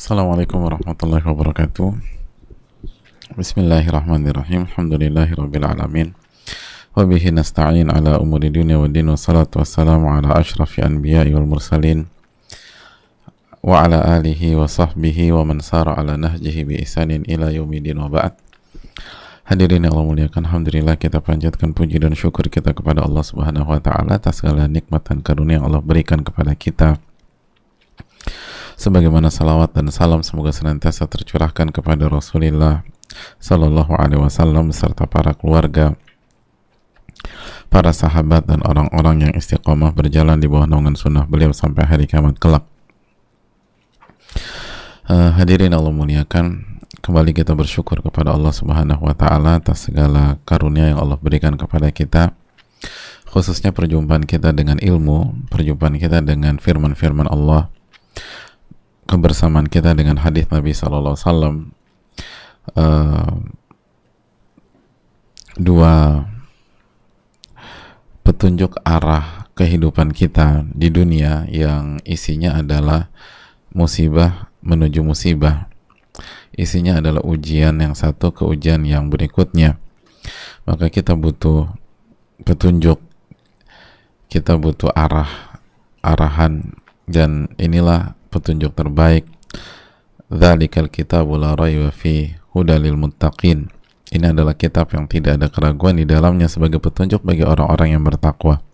Assalamualaikum warahmatullahi wabarakatuh. Bismillahirrahmanirrahim. Alhamdulillahirabbil alamin. Wa bihi nasta'in ala umuri dunya waddin, wassalatu wassalamu ala asyrafil anbiya'i wal mursalin wa ala alihi wa sahbihi wa man sara ala nahjihi bi ihsanin ila yaumiddin, wa ba'd. Hadirin yang Allah muliakan, alhamdulillah kita panjatkan puji dan syukur kita kepada Allah Subhanahu wa taala atas segala nikmat dan karunia yang Allah berikan kepada kita. Sebagaimana salawat dan salam semoga senantiasa tercurahkan kepada Rasulullah Sallallahu Alaihi Wasallam beserta para keluarga, para sahabat dan orang-orang yang istiqomah berjalan di bawah naungan sunnah beliau sampai hari kiamat kelak. Hadirin Allah muliakan, kembali kita bersyukur kepada Allah Subhanahu Wa Taala atas segala karunia yang Allah berikan kepada kita, khususnya perjumpaan kita dengan ilmu, perjumpaan kita dengan firman-firman Allah, kebersamaan kita dengan hadis Nabi Sallallahu Alaihi Wasallam, dua petunjuk arah kehidupan kita di dunia yang isinya adalah musibah menuju musibah, isinya adalah ujian yang satu ke ujian yang berikutnya. Maka kita butuh petunjuk, kita butuh arahan, dan inilah petunjuk terbaik. Dzalikal kitabu la raiba fihi hudal lil muttaqin. Ini adalah kitab yang tidak ada keraguan di dalamnya sebagai petunjuk bagi orang-orang yang bertakwa.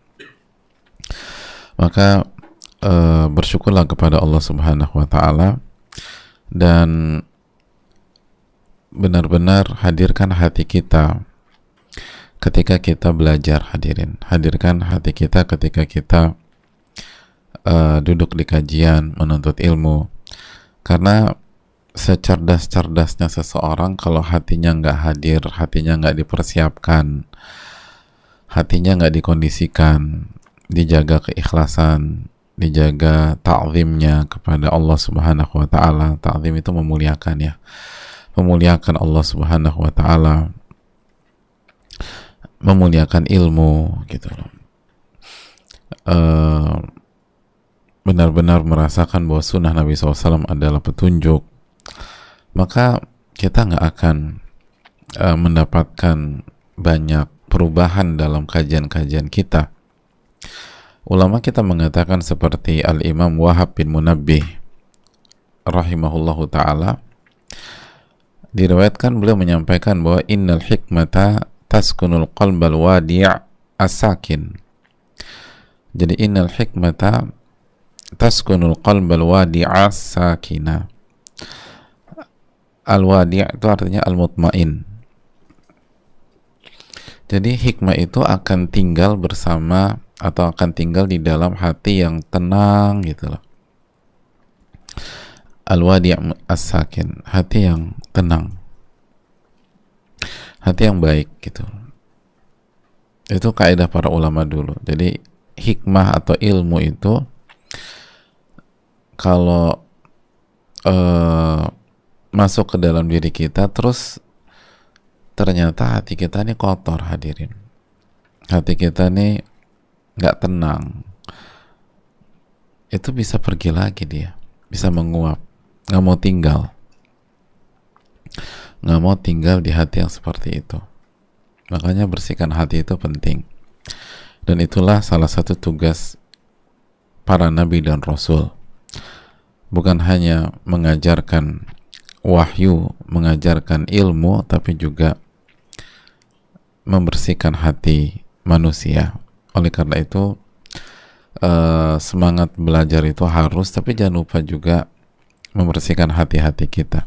Maka bersyukurlah kepada Allah Subhanahu wa taala dan benar-benar hadirkan hati kita ketika kita belajar. Hadirkan hati kita ketika kita duduk di kajian menuntut ilmu, karena secerdas-cerdasnya seseorang kalau hatinya nggak hadir, hatinya nggak dipersiapkan, hatinya nggak dikondisikan, dijaga keikhlasan, dijaga ta'zimnya kepada Allah Subhanahu wa taala. Ta'zim itu memuliakan, ya, memuliakan Allah Subhanahu wa taala, memuliakan ilmu gitu loh. Benar-benar merasakan bahwa sunnah Nabi SAW adalah petunjuk, maka kita nggak akan mendapatkan banyak perubahan dalam kajian-kajian kita. Ulama kita mengatakan seperti Al-Imam Wahab bin Munabbih rahimahullahu ta'ala, diriwayatkan beliau menyampaikan bahwa innal hikmata taskunul qalbal wadi' as-sakin. Jadi innal hikmata taskunul qalbal wadi'a sakina. Al-wadi' itu artinya al-mutmain. Jadi hikmah itu akan tinggal bersama atau akan tinggal di dalam hati yang tenang gitu loh. Al-wadi' as-sakin, hati yang tenang, hati yang baik gitu. Itu kaidah para ulama dulu. Jadi hikmah atau ilmu itu kalau masuk ke dalam diri kita, terus ternyata hati kita ini kotor, hadirin, hati kita ini nggak tenang, itu bisa pergi lagi, dia bisa menguap, nggak mau tinggal di hati yang seperti itu. Makanya bersihkan hati itu penting, dan itulah salah satu tugas para nabi dan rasul. Bukan hanya mengajarkan wahyu, mengajarkan ilmu, tapi juga membersihkan hati manusia. Oleh karena itu semangat belajar itu harus, tapi jangan lupa juga membersihkan hati-hati kita,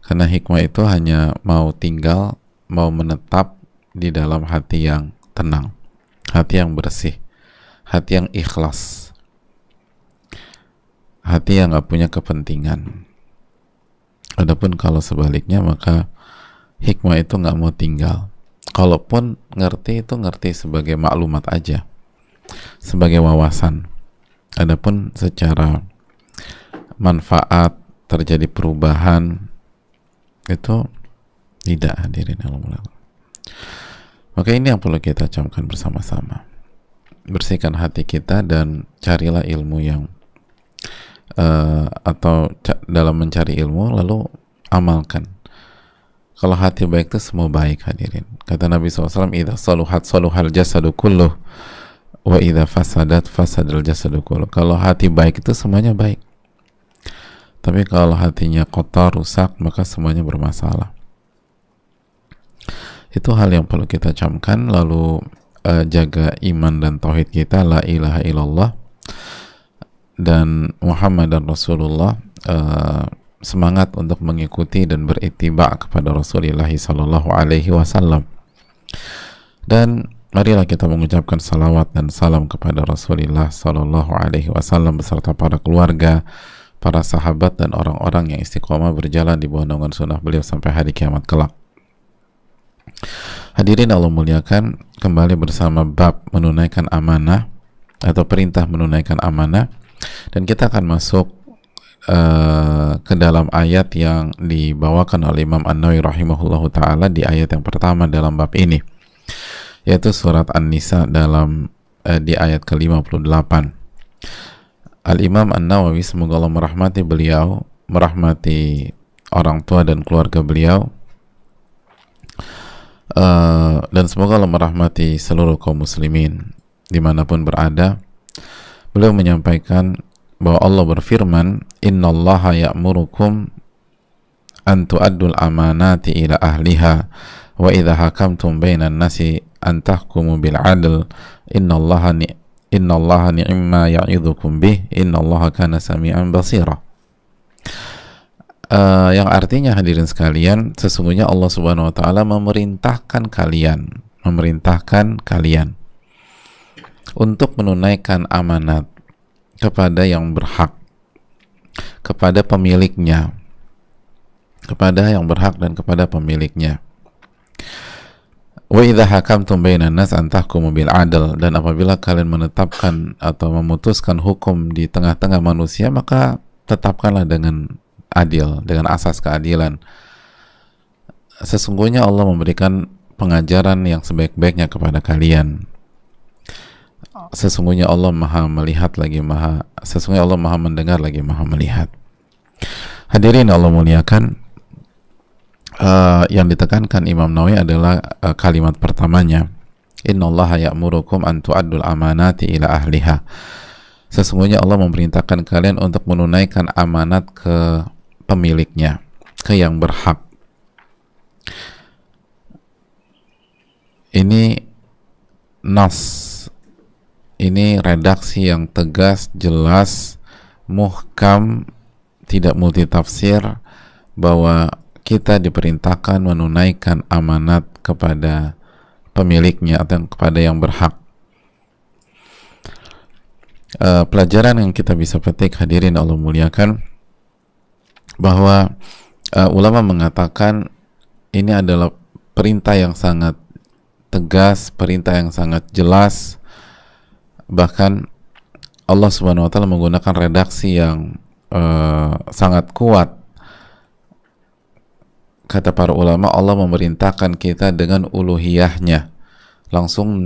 karena hikmah itu hanya mau tinggal, mau menetap di dalam hati yang tenang, hati yang bersih, hati yang ikhlas, hati yang gak punya kepentingan. Adapun kalau sebaliknya, maka hikmah itu gak mau tinggal. Kalaupun ngerti, itu ngerti sebagai maklumat aja, sebagai wawasan. Adapun secara manfaat, terjadi perubahan, itu tidak, hadirin Allah. Maka ini yang perlu kita camkan bersama-sama. Bersihkan hati kita dan carilah ilmu yang atau dalam mencari ilmu, lalu amalkan. Kalau hati baik itu semua baik, hadirin. Kata Nabi SAW, idza saluhat saluhal jasadu kulluh wa idza fasadat fasadal jasadu kulluh. Kalau hati baik itu semuanya baik. Tapi kalau hatinya kotor, rusak, maka semuanya bermasalah. Itu hal yang perlu kita camkan. Lalu jaga iman dan tauhid kita, la ilaha illallah dan Muhammad dan Rasulullah. Semangat untuk mengikuti dan berittiba kepada Rasulullah sallallahu alaihi wasallam. Dan marilah kita mengucapkan salawat dan salam kepada Rasulullah sallallahu alaihi wasallam beserta para keluarga, para sahabat dan orang-orang yang istiqomah berjalan di bawah naungan sunnah beliau sampai hari kiamat kelak. Hadirin Allah muliakan, kembali bersama bab menunaikan amanah atau perintah menunaikan amanah, dan kita akan masuk ke dalam ayat yang dibawakan oleh Imam An-Nawawi rahimahullahu ta'ala di ayat yang pertama dalam bab ini, yaitu surat An-Nisa dalam di ayat ke-58. Al-Imam An-Nawawi, semoga Allah merahmati beliau, merahmati orang tua dan keluarga beliau, dan semoga Allah merahmati seluruh kaum muslimin dimanapun berada. Beliau menyampaikan bahwa Allah berfirman, innallaha ya'murukum an tu'addul amanati ila ahliha wa idha hakamtum bainan nasi an tahkumu bil adl innallaha ni'ma ya'idhukum bih innallaha kana sami'an basira. Yang artinya, hadirin sekalian, sesungguhnya Allah Subhanahu wa taala memerintahkan kalian untuk menunaikan amanat kepada yang berhak, kepada pemiliknya, kepada yang berhak dan kepada pemiliknya. Wa idza hakamtum bainan nas an tahkumu bil adl, dan apabila kalian menetapkan atau memutuskan hukum di tengah-tengah manusia, maka tetapkanlah dengan adil, dengan asas keadilan. Sesungguhnya Allah memberikan pengajaran yang sebaik-baiknya kepada kalian. Sesungguhnya Allah maha melihat lagi sesungguhnya Allah maha mendengar lagi maha melihat. Hadirin Allah muliakan, yang ditekankan Imam Nawawi adalah kalimat pertamanya, innallaha ya'murukum an tu'addul amanati ila ahliha. Sesungguhnya Allah memerintahkan kalian untuk menunaikan amanat ke pemiliknya, ke yang berhak. Ini nas, ini redaksi yang tegas, jelas, muhkam, tidak multitafsir, bahwa kita diperintahkan menunaikan amanat kepada pemiliknya atau kepada yang berhak. Pelajaran yang kita bisa petik, hadirin Allah muliakan, bahwa ulama mengatakan ini adalah perintah yang sangat tegas, perintah yang sangat jelas. Bahkan Allah Subhanahu wa taala menggunakan redaksi yang sangat kuat. Kata para ulama, Allah memerintahkan kita dengan uluhiyahnya, langsung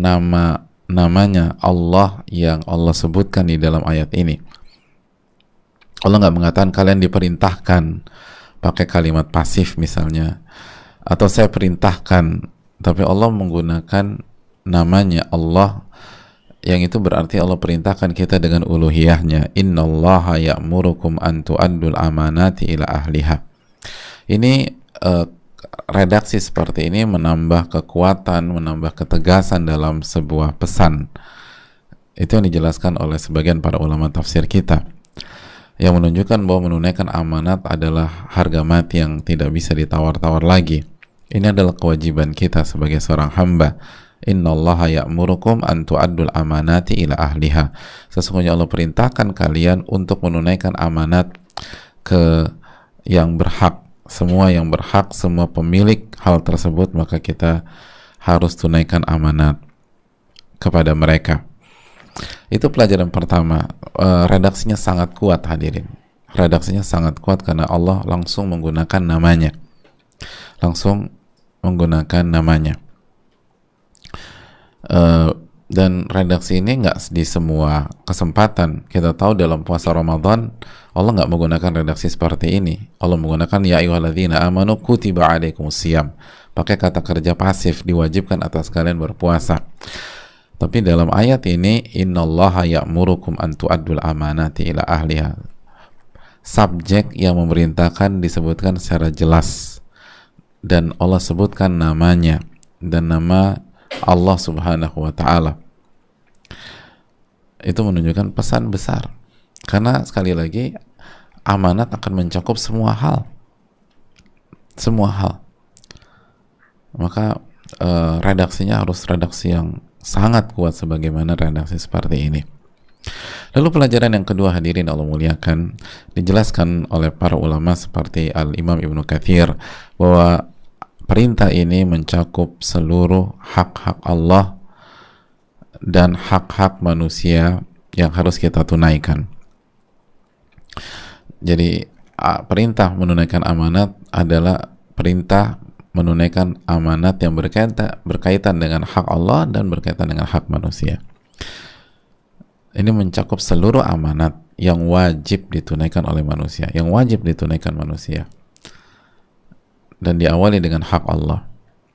namanya Allah yang Allah sebutkan di dalam ayat ini. Allah nggak mengatakan kalian diperintahkan pakai kalimat pasif misalnya, atau saya perintahkan, tapi Allah menggunakan namanya Allah, yang itu berarti Allah perintahkan kita dengan uluhiyahnya. Innallaha ya'murukum an tu'addul amanati ila ahliha. Ini redaksi seperti ini menambah kekuatan, menambah ketegasan dalam sebuah pesan. Itu yang dijelaskan oleh sebagian para ulama tafsir kita, yang menunjukkan bahwa menunaikan amanat adalah harga mati yang tidak bisa ditawar-tawar lagi. Ini adalah kewajiban kita sebagai seorang hamba. Innallaha ya'murukum an tu'addul amanati ila ahliha. Sesungguhnya Allah perintahkan kalian untuk menunaikan amanat ke yang berhak, semua yang berhak, semua pemilik hal tersebut, maka kita harus tunaikan amanat kepada mereka. Itu pelajaran pertama. Redaksinya sangat kuat, hadirin. Redaksinya sangat kuat karena Allah langsung menggunakan namanya. Dan redaksi ini nggak di semua kesempatan. Kita tahu dalam puasa Ramadan Allah nggak menggunakan redaksi seperti ini. Allah menggunakan ya ayyuhalladzina amanu kutiba alaikumusiyam, pakai kata kerja pasif, diwajibkan atas kalian berpuasa. Tapi dalam ayat ini innallaha ya'murukum an tu'addul amanati ila ahliha, subjek yang memerintahkan disebutkan secara jelas dan Allah sebutkan namanya dan nama Allah subhanahu wa ta'ala. Itu menunjukkan pesan besar, karena sekali lagi amanat akan mencakup semua hal, maka redaksinya harus redaksi yang sangat kuat sebagaimana redaksi seperti ini. Lalu pelajaran yang kedua, hadirin Allah muliakan, dijelaskan oleh para ulama seperti Al-Imam Ibnu Katsir bahwa perintah ini mencakup seluruh hak-hak Allah dan hak-hak manusia yang harus kita tunaikan. Jadi perintah menunaikan amanat adalah perintah menunaikan amanat yang berkaitan dengan hak Allah dan berkaitan dengan hak manusia. Ini mencakup seluruh amanat yang wajib ditunaikan oleh manusia, dan diawali dengan hak Allah,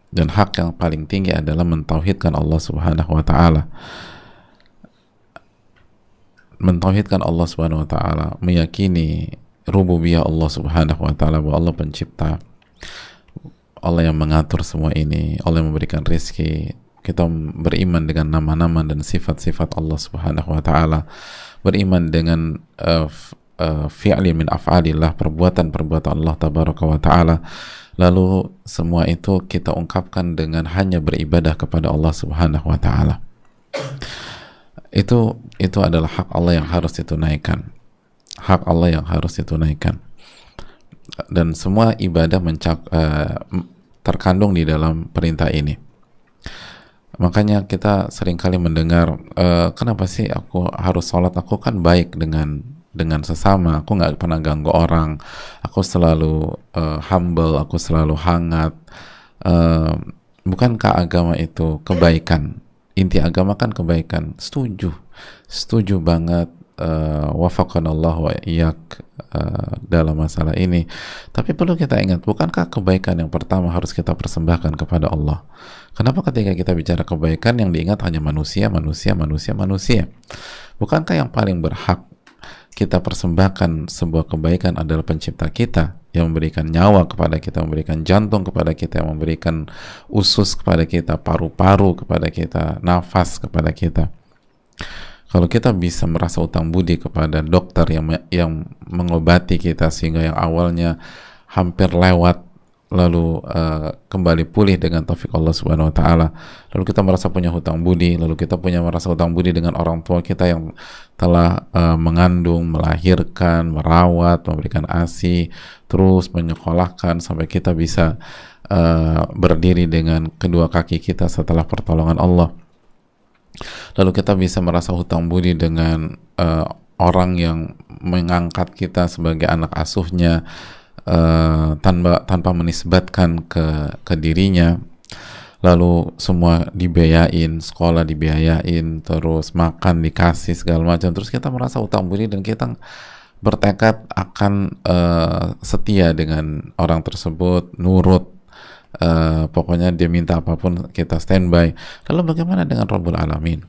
dan hak yang paling tinggi adalah mentauhidkan Allah subhanahu wa ta'ala, meyakini rububiyah Allah subhanahu wa ta'ala, bahwa Allah pencipta, Allah yang mengatur semua ini, Allah yang memberikan rizki. Kita beriman dengan nama-nama dan sifat-sifat Allah subhanahu wa ta'ala, beriman dengan fi'li min af'alillah, perbuatan-perbuatan Allah tabaraka wa ta'ala. Lalu semua itu kita ungkapkan dengan hanya beribadah kepada Allah subhanahu wa ta'ala. Itu adalah hak Allah yang harus ditunaikan, dan semua ibadah terkandung di dalam perintah ini. Makanya kita seringkali mendengar, kenapa sih aku harus sholat, aku kan baik dengan sesama, aku nggak pernah ganggu orang, aku selalu humble, aku selalu hangat. Bukankah agama itu kebaikan? Inti agama kan kebaikan. Setuju banget, wafaqanallah wa iyyak dalam masalah ini. Tapi perlu kita ingat, bukankah kebaikan yang pertama harus kita persembahkan kepada Allah? Kenapa ketika kita bicara kebaikan yang diingat hanya manusia? Bukankah yang paling berhak kita persembahkan sebuah kebaikan adalah pencipta kita, yang memberikan nyawa kepada kita, memberikan jantung kepada kita, yang memberikan usus kepada kita, paru-paru kepada kita, nafas kepada kita. Kalau kita bisa merasa utang budi kepada dokter yang mengobati kita sehingga yang awalnya hampir lewat lalu kembali pulih dengan taufik Allah subhanahu wa ta'ala, lalu kita merasa punya hutang budi, lalu kita merasa hutang budi dengan orang tua kita yang telah mengandung, melahirkan, merawat, memberikan ASI, terus menyekolahkan sampai kita bisa berdiri dengan kedua kaki kita setelah pertolongan Allah. Lalu kita bisa merasa hutang budi dengan orang yang mengangkat kita sebagai anak asuhnya, tanpa menisbatkan ke dirinya, lalu semua dibiayain, sekolah dibiayain, terus makan dikasih segala macam, terus kita merasa hutang budi dan kita bertekad akan setia dengan orang tersebut, nurut, pokoknya dia minta apapun kita standby. Lalu bagaimana dengan Rabbul Alamin?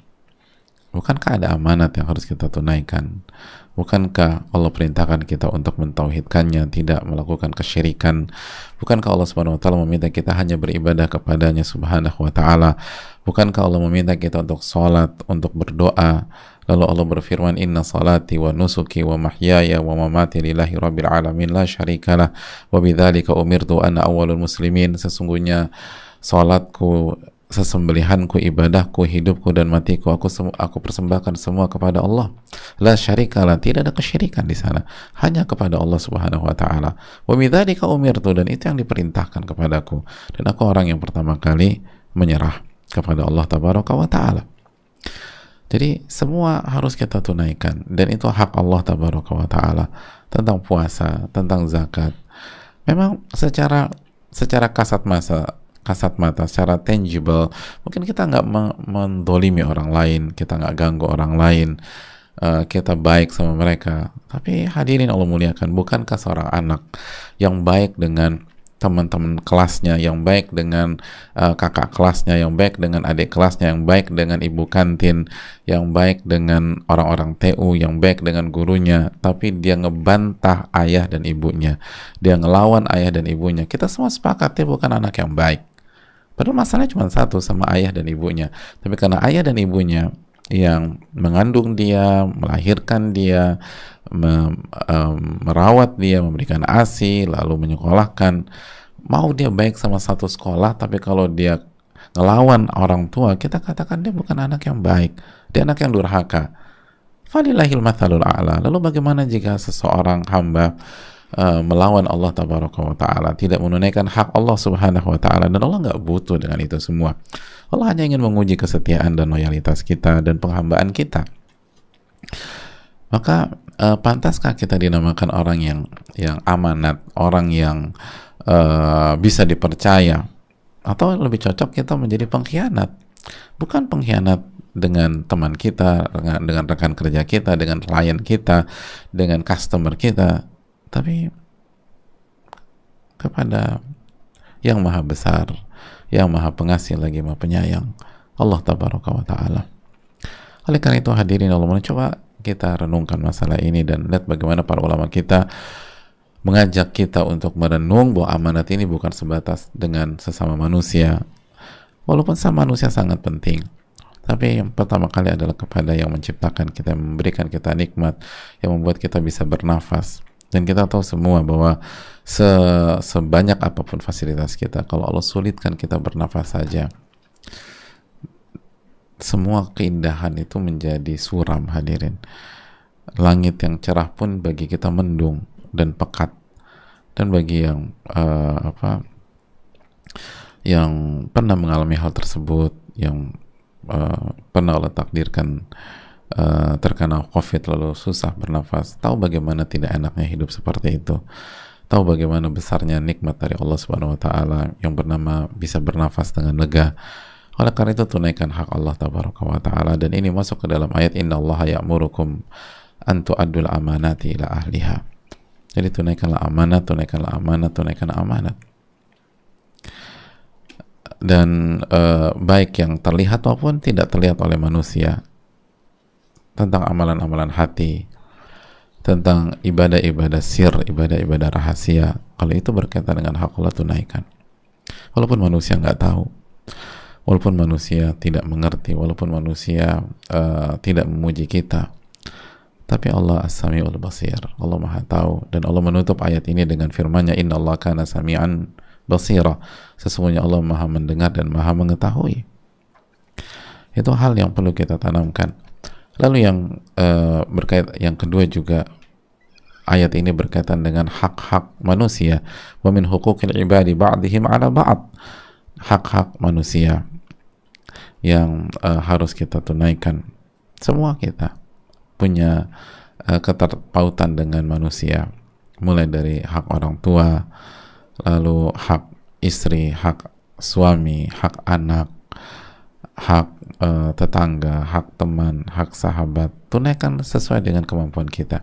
Bukankah ada amanat yang harus kita tunaikan? Bukankah Allah perintahkan kita untuk mentauhidkannya, tidak melakukan kesyirikan? Bukankah Allah subhanahu wa ta'ala meminta kita hanya beribadah kepadanya subhanahu wa ta'ala? Bukankah Allah meminta kita untuk sholat, untuk berdoa? Lalu Allah berfirman, inna salati wa nusuki wa mahyaya wa mamati lillahi rabbil alamin la syarikalah wa bidzalika umirtu ana awwalul muslimin. Sesungguhnya salatku, sesembelihanku, ibadahku, hidupku dan matiku, aku persembahkan semua kepada Allah. La syarikalah, tidak ada kesyirikan di sana, hanya kepada Allah subhanahu wa ta'ala. Wa bidzalika umirtu, dan itu yang diperintahkan kepadaku, dan aku orang yang pertama kali menyerah kepada Allah tabaraka wa ta'ala. Jadi semua harus kita tunaikan, dan itu hak Allah tabaraka wa ta'ala. Tentang puasa, tentang zakat, memang secara kasat mata kasat mata, secara tangible, mungkin kita nggak mendolimi orang lain, kita nggak ganggu orang lain, kita baik sama mereka. Tapi hadirin Allah muliakan, bukankah seorang anak yang baik dengan teman-teman kelasnya, yang baik dengan kakak kelasnya, yang baik dengan adik kelasnya, yang baik dengan ibu kantin, yang baik dengan orang-orang TU, yang baik dengan gurunya, tapi dia ngebantah ayah dan ibunya, dia ngelawan ayah dan ibunya, kita semua sepakat dia bukan anak yang baik. Padahal masalahnya cuma satu sama ayah dan ibunya, tapi karena ayah dan ibunya yang mengandung dia, melahirkan dia, merawat dia, memberikan ASI, lalu menyekolahkan, mau dia baik sama satu sekolah, tapi kalau dia ngelawan orang tua, kita katakan dia bukan anak yang baik, dia anak yang durhaka. Falillahil mathalul a'la. Lalu bagaimana jika seseorang hamba melawan Allah tabaraka wa ta'ala, tidak menunaikan hak Allah subhanahu wa ta'ala, dan Allah nggak butuh dengan itu semua. Allah hanya ingin menguji kesetiaan dan loyalitas kita dan penghambaan kita. Maka pantaskah kita dinamakan orang yang amanat, orang yang bisa dipercaya, atau lebih cocok kita menjadi pengkhianat? Bukan pengkhianat dengan teman kita, dengan rekan kerja kita, dengan klien kita, dengan customer kita, tapi kepada yang maha besar, yang maha pengasih lagi maha penyayang, Allah tabaraka wa ta'ala. Oleh karena itu hadirin Allah, coba kita renungkan masalah ini dan lihat bagaimana para ulama kita mengajak kita untuk merenung bahwa amanat ini bukan sebatas dengan sesama manusia, walaupun sama manusia sangat penting, tapi yang pertama kali adalah kepada yang menciptakan kita, yang memberikan kita nikmat, yang membuat kita bisa bernafas. Dan kita tahu semua bahwa sebanyak apapun fasilitas kita, kalau Allah sulitkan kita bernafas saja, semua keindahan itu menjadi suram hadirin. Langit yang cerah pun bagi kita mendung dan pekat. Dan bagi yang yang pernah mengalami hal tersebut, yang pernah Allah takdirkan terkena COVID lalu susah bernafas, tahu bagaimana tidak enaknya hidup seperti itu, tahu bagaimana besarnya nikmat dari Allah Subhanahu wa ta'ala yang bernama bisa bernafas dengan lega. Oleh karena itu tunaikan hak Allah tabaraka wa ta'ala, dan ini masuk ke dalam ayat innallaha ya'murukum an tu'addul amanati ila ahliha. Jadi tunaikanlah amanat, tunaikanlah amanat, tunaikanlah amanat. Dan baik yang terlihat maupun tidak terlihat oleh manusia, tentang amalan-amalan hati, tentang ibadah-ibadah sir, ibadah-ibadah rahasia, kalau itu berkaitan dengan hak Allah, tunaikan. Walaupun manusia nggak tahu, walaupun manusia tidak mengerti, walaupun manusia tidak memuji kita, tapi Allah as-sami'ul basir, Allah maha tahu. Dan Allah menutup ayat ini dengan firman-Nya innallaha kana sami'an basira, sesungguhnya Allah maha mendengar dan maha mengetahui. Itu hal yang perlu kita tanamkan. Lalu yang kedua juga, ayat ini berkaitan dengan hak-hak manusia. Wa min huquqil ibadi ba'dihim 'ala ba'd. Hak-hak manusia yang harus kita tunaikan. Semua kita punya keterpautan dengan manusia, mulai dari hak orang tua, lalu hak istri, hak suami, hak anak, hak tetangga, hak teman, hak sahabat. Tunaikan sesuai dengan kemampuan kita.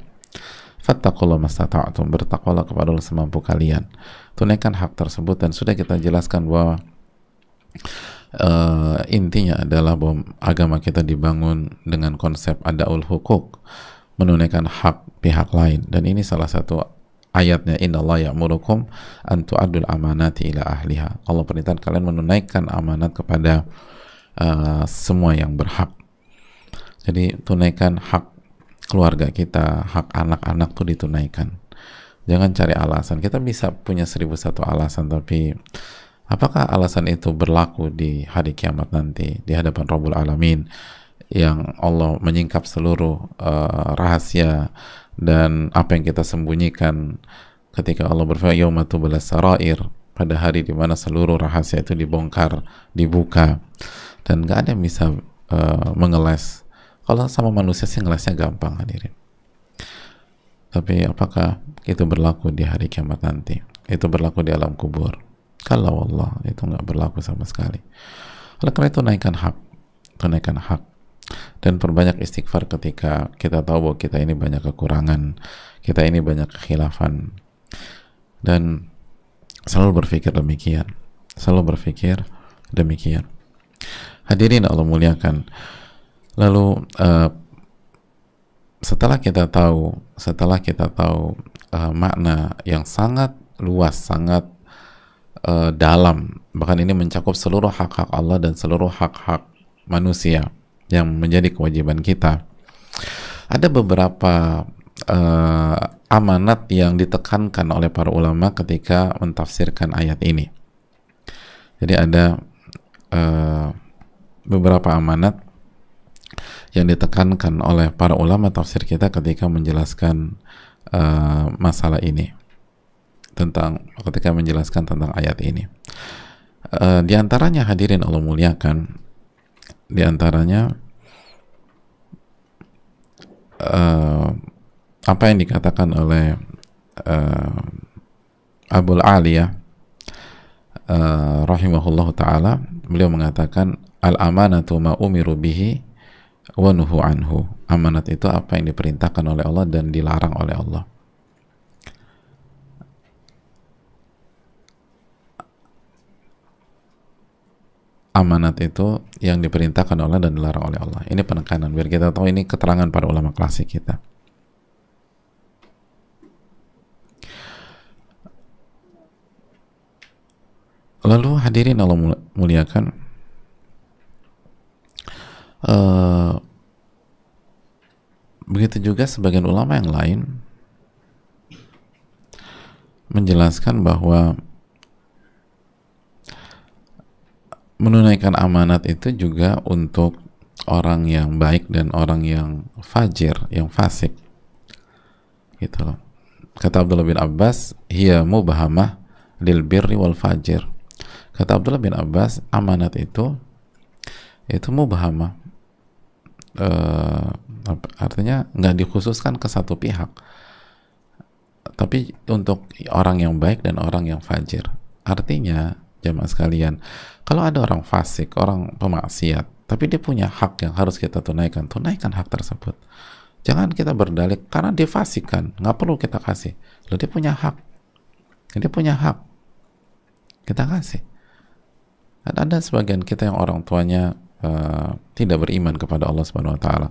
Fattaqullaha mastata'tum, bertakwalah kepada Allah semampu kalian. Tunaikan hak tersebut, dan sudah kita jelaskan bahwa intinya adalah bahwa agama kita dibangun dengan konsep adaul hukuk, menunaikan hak pihak lain, dan ini salah satu ayatnya innallaha ya'murukum an tu'addul amanati ila ahliha. Allah perintahkan kalian menunaikan amanat kepada semua yang berhak. Jadi tunaikan hak keluarga kita, hak anak-anak tuh ditunaikan. Jangan cari alasan. Kita bisa punya 1001 alasan, tapi apakah alasan itu berlaku di hari kiamat nanti di hadapan Rabbul Alamin yang Allah menyingkap seluruh rahasia dan apa yang kita sembunyikan, ketika Allah berfirman yauma tublas sarair, pada hari di mana seluruh rahasia itu dibongkar, dibuka, dan gak ada yang bisa mengeles. Kalau sama manusia sih ngelesnya gampang hadirin, tapi apakah itu berlaku di hari kiamat nanti? Itu berlaku di alam kubur. Kalau Allah itu nggak berlaku sama sekali. Oleh karena itu tunaikan hak, dan perbanyak istighfar ketika kita tahu bahwa kita ini banyak kekurangan, kita ini banyak kekhilafan, dan selalu berpikir demikian, selalu berpikir demikian. Hadirin Allah muliakan. Lalu setelah kita tahu makna yang sangat luas, sangat dalam, bahkan ini mencakup seluruh hak-hak Allah dan seluruh hak-hak manusia yang menjadi kewajiban kita. Ada beberapa amanat yang ditekankan oleh para ulama ketika mentafsirkan ayat ini. Jadi ada beberapa amanat yang ditekankan oleh para ulama tafsir kita ketika menjelaskan masalah ini, ketika menjelaskan tentang ayat ini. Di antaranya, hadirin Allah muliakan, di antaranya apa yang dikatakan oleh Abul Aliyah rahimahullahu ta'ala. Beliau mengatakan, al-amanatu ma umiru bihi wa nuhu anhu. Amanat itu apa yang diperintahkan oleh Allah dan dilarang oleh Allah. Amanat itu yang diperintahkan oleh dan dilarang oleh Allah. Ini penekanan biar kita tahu, ini keterangan para ulama klasik kita. Lalu hadirin Allah muliakan, begitu juga sebagian ulama yang lain menjelaskan bahwa menunaikan amanat itu juga untuk orang yang baik dan orang yang fajir, yang fasik, gitu loh. Kata Abdullah bin Abbas, hiya mubahamah lil birri wal fajir. Kata Abdullah bin Abbas, amanat itu mubahamah, artinya nggak dikhususkan ke satu pihak, tapi untuk orang yang baik dan orang yang fajir. Artinya, jamaah sekalian, kalau ada orang fasik, orang pemaksiat, tapi dia punya hak yang harus kita tunaikan hak tersebut. Jangan kita berdalih karena dia fasik kan, nggak perlu kita kasih. Loh, dia punya hak, kita kasih. Ada sebagian kita yang orang tuanya tidak beriman kepada Allah Subhanahu Wa Taala.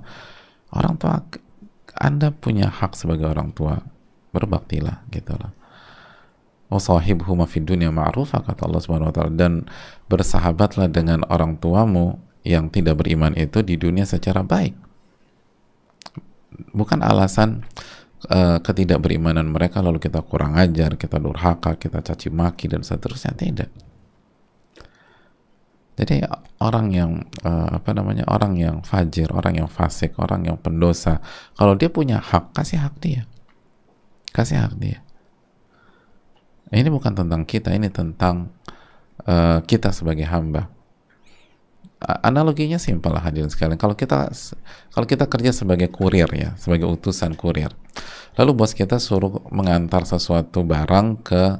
Orang tua, Anda punya hak sebagai orang tua, berbaktilah, gitu lah. Wasahibhuma fid dunya ma'rufa, kata Allah Subhanahu Wa Taala, dan bersahabatlah dengan orang tuamu yang tidak beriman itu di dunia secara baik. Bukan alasan ketidakberimanan mereka lalu kita kurang ajar, kita durhaka, kita caci maki dan seterusnya, tidak. Jadi orang yang orang yang fajir, orang yang fasik, orang yang pendosa, kalau dia punya hak, kasih hak dia. Ini bukan tentang kita, ini tentang kita sebagai hamba. Analoginya simpel lah, hadirin sekalian. Kalau kita kerja sebagai kurir, ya, sebagai utusan kurir, lalu bos kita suruh mengantar sesuatu barang ke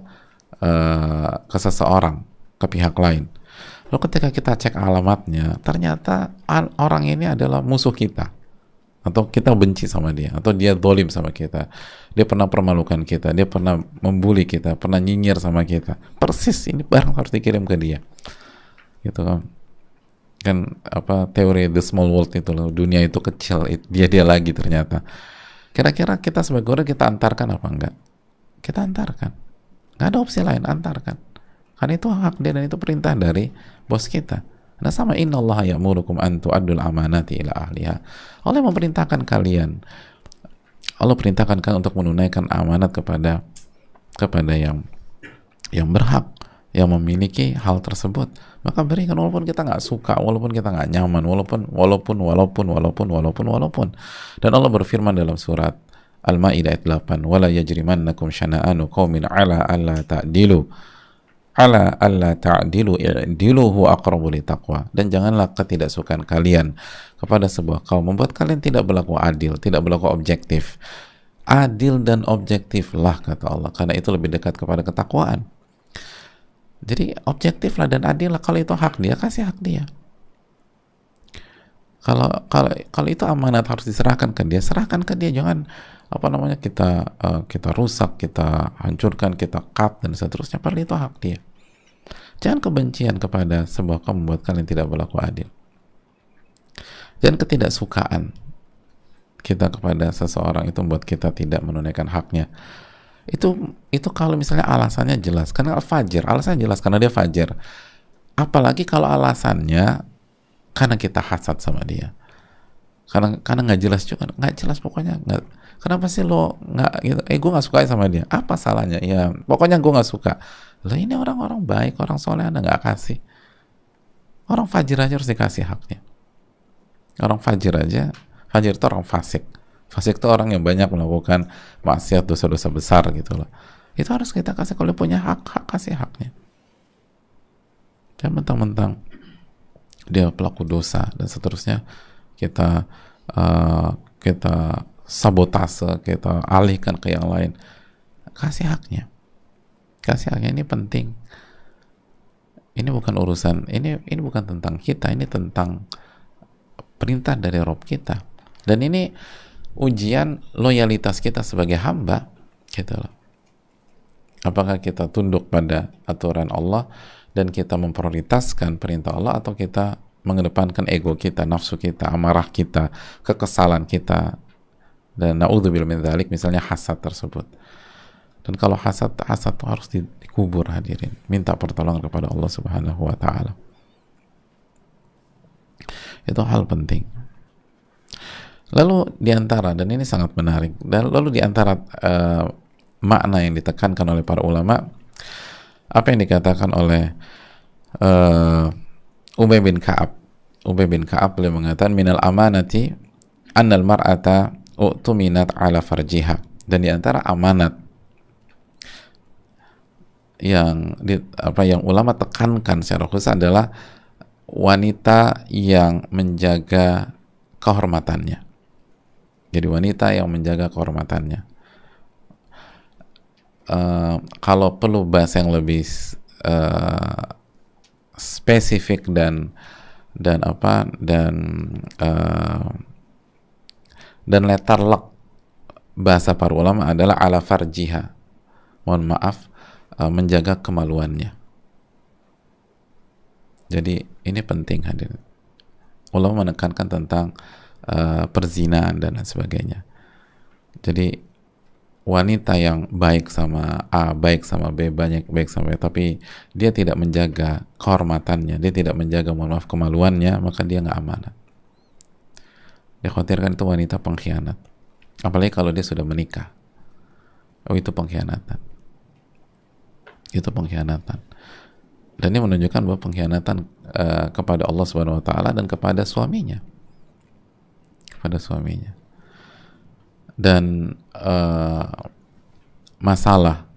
seseorang, ke pihak lain. Lalu ketika kita cek alamatnya, ternyata orang ini adalah musuh kita, atau kita benci sama dia, atau dia zalim sama kita, dia pernah permalukan kita, dia pernah membuli kita, pernah nyinyir sama kita, persis ini barang harus dikirim ke dia, gitu kan teori the small world itu loh, dunia itu kecil, dia lagi ternyata. Kira-kira kita sebagai orang, kita antarkan apa enggak? Kita antarkan, nggak ada opsi lain, antarkan. Karena itu hak dia dan itu perintah dari bos kita. Nah, sama, innallaha ya'murukum an tu'addul amanati ila ahliha. Allah memerintahkan kalian, Allah perintahkan kalian untuk menunaikan amanat kepada yang berhak, yang memiliki hal tersebut. Maka berikan, walaupun kita nggak suka, walaupun kita nggak nyaman, walaupun. Dan Allah berfirman dalam surat Al-Maidah ayat 8, wala yajrimannakum syana'anu qaumin ala alla ta'dilu i'dilu huwa aqrabu littaqwa. Dan janganlah ketidaksukaan kalian kepada sebuah kaum membuat kalian tidak berlaku adil, tidak berlaku objektif. Adil dan objektiflah, kata Allah, karena itu lebih dekat kepada ketakwaan. Jadi objektif lah dan adil lah. Kalau itu hak dia, kasih hak dia. Kalau itu amanat harus diserahkan ke dia, serahkan ke dia. Jangan apa namanya kita rusak, kita hancurkan, kita cut dan seterusnya. Padahal itu hak dia. Jangan kebencian kepada sebuah kaum membuat kalian tidak berlaku adil. Jangan ketidaksukaan kita kepada seseorang itu membuat kita tidak menunaikan haknya. Itu kalau misalnya alasannya jelas, karena al-fajir, alasannya jelas karena dia fajir. Apalagi kalau alasannya karena kita hasad sama dia, karena nggak jelas juga, nggak jelas pokoknya nggak. Kenapa sih lo nggak gitu? Gue nggak suka sama dia. Apa salahnya? Ya pokoknya gue nggak suka. Lah ini orang-orang baik, orang soleh, Anda nggak kasih. Orang fajir aja harus dikasih haknya. Orang fajir aja, fajir itu orang fasik. Fasik itu orang yang banyak melakukan maksiat, dosa-dosa besar gitu loh. Itu harus kita kasih. Kalau punya hak kasih haknya. Jangan mentang-mentang dia pelaku dosa dan seterusnya kita sabotase, kita alihkan ke yang lain. Kasih haknya. Kasih haknya, ini penting. Ini bukan urusan, ini bukan tentang kita, ini tentang perintah dari Rob kita. Dan ini ujian loyalitas kita sebagai hamba, gitu loh. Apakah kita tunduk pada aturan Allah dan kita memprioritaskan perintah Allah, atau kita mengedepankan ego kita, nafsu kita, amarah kita, kekesalan kita, dan na'udzubillah min dzalik, misalnya hasad tersebut. Dan kalau hasad itu harus dikubur, hadirin. Minta pertolongan kepada Allah Subhanahu wa taala. Itu hal penting. Lalu diantara, dan ini sangat menarik, dan lalu diantara makna yang ditekankan oleh para ulama, apa yang dikatakan oleh Ubay bin Ka'ab. Ubay bin Ka'ab beliau mengatakan, minal amanati annal mar'ata u'tuminat ala farjiha. Dan diantara amanat yang ulama tekankan secara khusus adalah wanita yang menjaga kehormatannya. Jadi wanita yang menjaga kehormatannya. Kalau perlu bahasa yang lebih spesifik dan letterlek, bahasa para ulama adalah ala farjiha. Mohon maaf, menjaga kemaluannya. Jadi ini penting, hadirin. Ulama menekankan tentang perzinaan dan lain sebagainya. Jadi wanita yang baik sama A, baik sama B, baik sama B, tapi dia tidak menjaga kehormatannya, dia tidak menjaga, mohon maaf, kemaluannya, maka dia nggak amanat. Dikhawatirkan itu wanita pengkhianat. Apalagi kalau dia sudah menikah. Oh, itu pengkhianatan. Itu pengkhianatan. Dan ini menunjukkan bahwa pengkhianatan kepada Allah Subhanahu wa taala dan kepada suaminya. Kepada suaminya. Dan masalah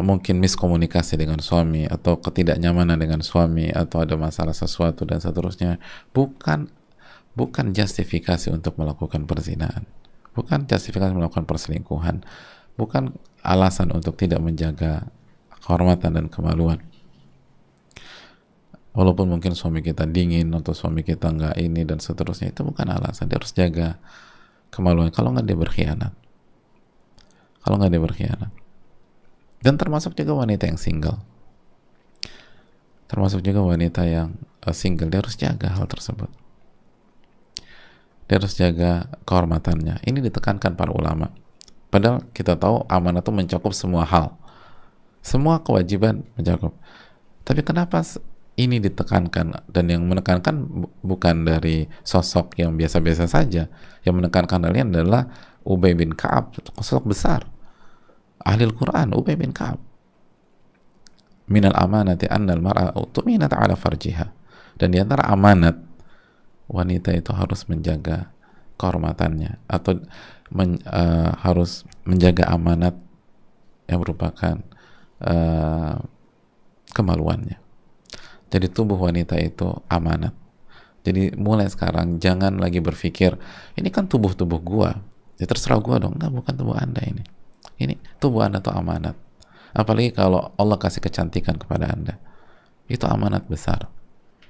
mungkin miskomunikasi dengan suami, atau ketidaknyamanan dengan suami, atau ada masalah sesuatu dan seterusnya, bukan justifikasi untuk melakukan perzinaan, bukan justifikasi melakukan perselingkuhan, bukan alasan untuk tidak menjaga kehormatan dan kemaluan. Walaupun mungkin suami kita dingin, atau suami kita nggak ini dan seterusnya, itu bukan alasan. Dia harus jaga kemaluan. Kalau nggak dia berkhianat. Dan termasuk juga wanita yang single. Dia harus jaga hal tersebut. Dia harus jaga kehormatannya. Ini ditekankan para ulama. Padahal kita tahu amanah itu mencakup semua hal, semua kewajiban mencakup. Tapi kenapa ini ditekankan? Dan yang menekankan bukan dari sosok yang biasa-biasa saja. Yang menekankan kalian adalah Ubay bin Ka'ab, sosok besar, ahli Al-Quran. Ubay bin Ka'ab, minal amanati annal mar'a tuminat ala farjiha. Dan diantara amanat, wanita itu harus menjaga kehormatannya, atau harus menjaga amanat yang merupakan kemaluannya. Jadi tubuh wanita itu amanat. Jadi mulai sekarang jangan lagi berpikir, ini kan tubuh gua, ya terserah gua dong. Enggak, bukan tubuh Anda ini. Ini tubuh Anda tuh amanat. Apalagi kalau Allah kasih kecantikan kepada Anda. Itu amanat besar.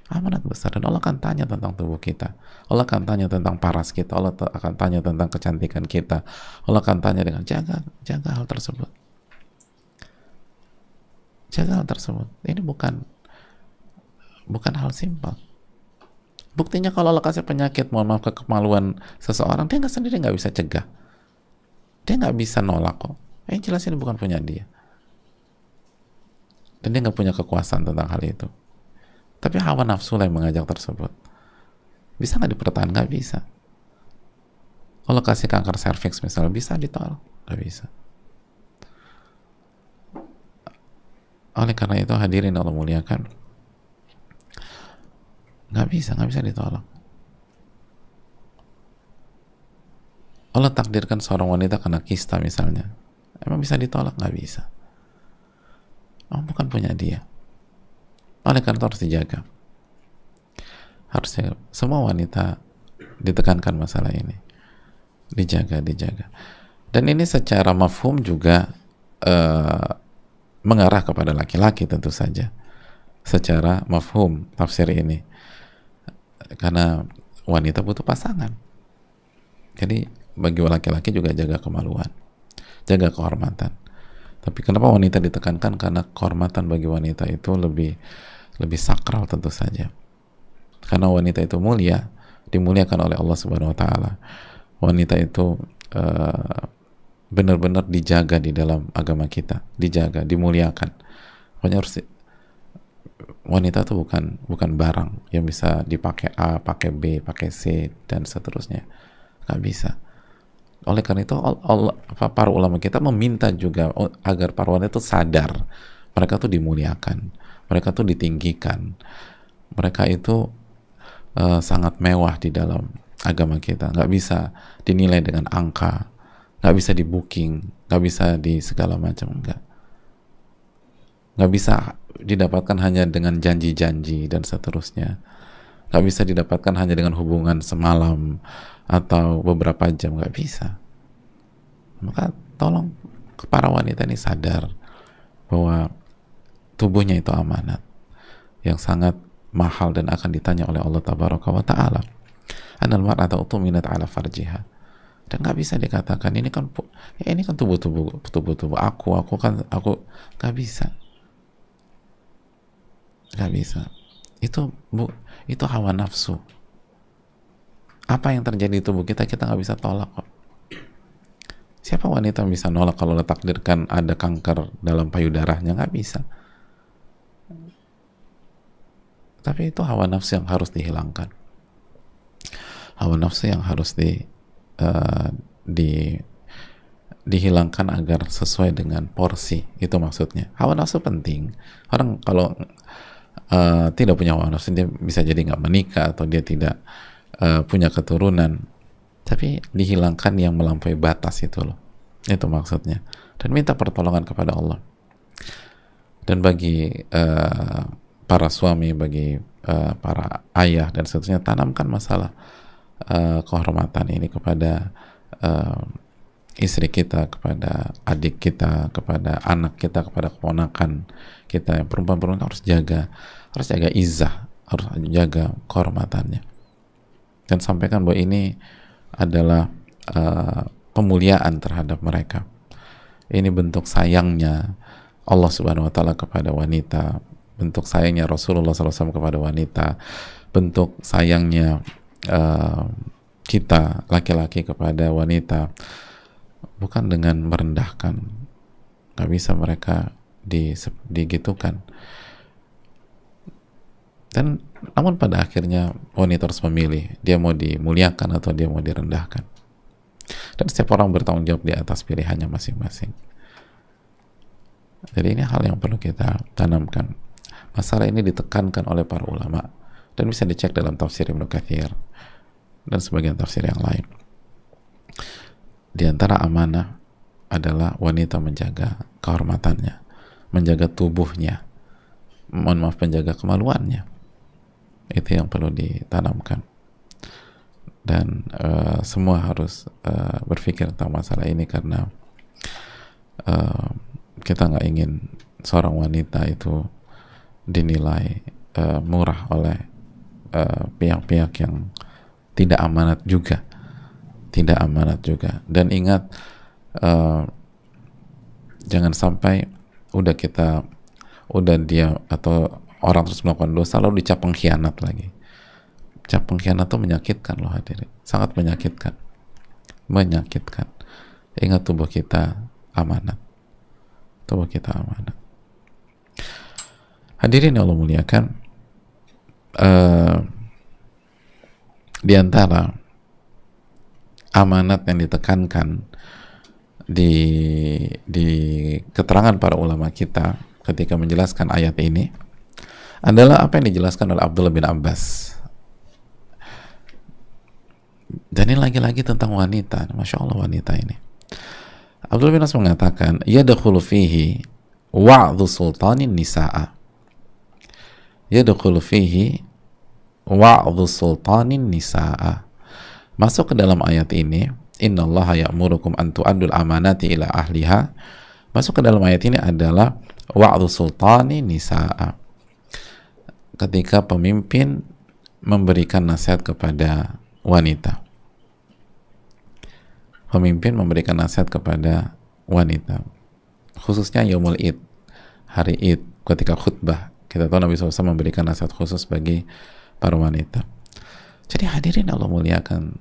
Amanat besar. Dan Allah akan tanya tentang tubuh kita. Allah akan tanya tentang paras kita. Allah akan tanya tentang kecantikan kita. Allah akan tanya dengan jaga hal tersebut. Jaga hal tersebut. Ini bukan hal simpel. Buktinya kalau Allah kasih penyakit, mohon maaf, kekemaluan seseorang, dia nggak sendiri nggak bisa cegah. Dia nggak bisa nolak kok. Yang jelas ini bukan punya dia. Dan dia nggak punya kekuasaan tentang hal itu. Tapi hawa nafsu lah yang mengajak tersebut. Bisa nggak dipertahankan? Nggak bisa. Allah kasih kanker serviks misalnya, bisa ditolak? Nggak bisa. Oleh karena itu hadirin Allah muliakan, nggak bisa ditolak. Allah takdirkan seorang wanita kena kista misalnya, emang bisa ditolak? Nggak bisa. Oh, bukan punya dia. Oleh karena itu harus dijaga. Harusnya semua wanita ditekankan masalah ini, dijaga. Dan ini secara mafhum juga mengarah kepada laki-laki tentu saja. Secara mafhum tafsir ini, karena wanita butuh pasangan. Jadi bagi laki-laki juga jaga kemaluan, jaga kehormatan. Tapi kenapa wanita ditekankan? Karena kehormatan bagi wanita itu lebih sakral tentu saja. Karena wanita itu mulia, dimuliakan oleh Allah Subhanahu wa taala. Wanita itu benar-benar dijaga di dalam agama kita, dijaga, dimuliakan. Pokoknya harus wanita itu bukan barang yang bisa dipakai A, pakai B, pakai C dan seterusnya. Nggak bisa. Oleh karena itu para ulama kita meminta juga agar para wanita itu sadar mereka tuh dimuliakan, mereka tuh ditinggikan, mereka itu sangat mewah di dalam agama kita. Nggak bisa dinilai dengan angka, nggak bisa di booking, nggak bisa di segala macam, nggak bisa didapatkan hanya dengan janji-janji dan seterusnya, nggak bisa didapatkan hanya dengan hubungan semalam atau beberapa jam, nggak bisa. Maka tolong para wanita ini sadar bahwa tubuhnya itu amanat yang sangat mahal dan akan ditanya oleh Allah Tabaraka wa Ta'ala. Anal mar'ata utuminat ala farjiha. Dan nggak bisa dikatakan ini kan tubuh aku nggak bisa. Itu hawa nafsu. Apa yang terjadi di tubuh kita nggak bisa tolak kok. Siapa wanita yang bisa nolak kalau ditakdirkan ada kanker dalam payudaranya? Nggak bisa. Tapi itu hawa nafsu yang harus dihilangkan. Hawa nafsu yang harus dihilangkan agar sesuai dengan porsi. Itu maksudnya. Hawa nafsu penting. Orang kalau tidak punya hawa nafsu, dia bisa jadi nggak menikah atau dia tidak punya keturunan. Tapi dihilangkan yang melampaui batas itu loh. Itu maksudnya. Dan minta pertolongan kepada Allah. Dan bagi para suami, bagi para ayah dan seterusnya, tanamkan masalah kehormatan ini kepada istri kita, kepada adik kita, kepada anak kita, kepada keponakan kita. Perempuan-perempuan harus jaga izzah, harus jaga kehormatannya. Dan sampaikan bahwa ini adalah pemuliaan terhadap mereka. Ini bentuk sayangnya Allah Subhanahu wa Ta'ala kepada wanita, bentuk sayangnya Rasulullah SAW kepada wanita, bentuk sayangnya kita laki-laki kepada wanita, bukan dengan merendahkan. Nggak bisa mereka digitukan. Dan namun pada akhirnya wanita harus memilih, dia mau dimuliakan atau dia mau direndahkan. Dan setiap orang bertanggung jawab di atas pilihannya masing-masing. Jadi ini hal yang perlu kita tanamkan. Masalah ini ditekankan oleh para ulama dan bisa dicek dalam tafsir Ibnu Katsir dan sebagian tafsir yang lain. Di antara amanah adalah wanita menjaga kehormatannya, menjaga tubuhnya, menjaga kemaluannya. Itu yang perlu ditanamkan. Dan semua harus berpikir tentang masalah ini karena kita nggak ingin seorang wanita itu dinilai murah oleh pihak-pihak yang tidak amanat juga, tidak amanat juga. Dan ingat, jangan sampai udah dia atau orang terus melakukan dosa lalu dicap pengkhianat lagi. Cap pengkhianat itu menyakitkan loh hadirin, sangat menyakitkan, menyakitkan. Ingat, tubuh kita amanat, tubuh kita amanat. Hadirin yang Allah muliakan, di antara amanat yang ditekankan di keterangan para ulama kita ketika menjelaskan ayat ini adalah apa yang dijelaskan oleh Abdullah bin Abbas. Dan ini lagi-lagi tentang wanita. Masya Allah, wanita ini. Abdullah bin Abbas mengatakan, yadkhulu fihi wa'dhu sultanin nisa'a. Yadkhulu fihi wa'dhu sultanin nisa'a. Masuk ke dalam ayat ini, innallaha ya'murukum an tu'addul amanati ila ahliha. Masuk ke dalam ayat ini adalah wa'dhu sultanin nisa'a. Ketika pemimpin memberikan nasihat kepada wanita. Pemimpin memberikan nasihat kepada wanita, khususnya Yaumul Id, hari Id, ketika khutbah. Kita tahu Nabi SAW memberikan nasihat khusus bagi para wanita. Jadi hadirin Allah muliakan,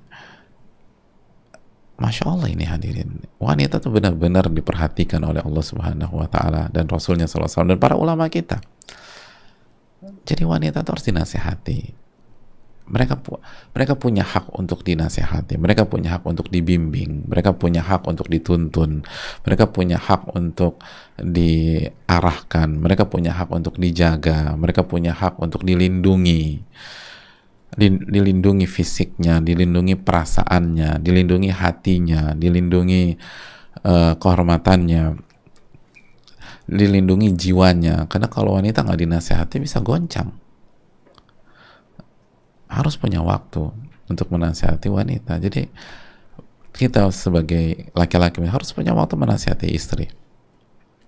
Masya Allah ini hadirin, wanita itu benar-benar diperhatikan oleh Allah Subhanahu wa Ta'ala dan Rasulnya SAW dan para ulama kita. Jadi wanita itu harus dinasihati. Mereka punya hak untuk dinasihati, mereka punya hak untuk dibimbing, mereka punya hak untuk dituntun, mereka punya hak untuk diarahkan, mereka punya hak untuk dijaga, mereka punya hak untuk dilindungi, dilindungi fisiknya, dilindungi perasaannya, dilindungi hatinya, dilindungi kehormatannya, dilindungi jiwanya. Karena kalau wanita nggak dinasihati bisa goncang. Harus punya waktu untuk menasihati wanita. Jadi kita sebagai laki-laki harus punya waktu menasihati istri,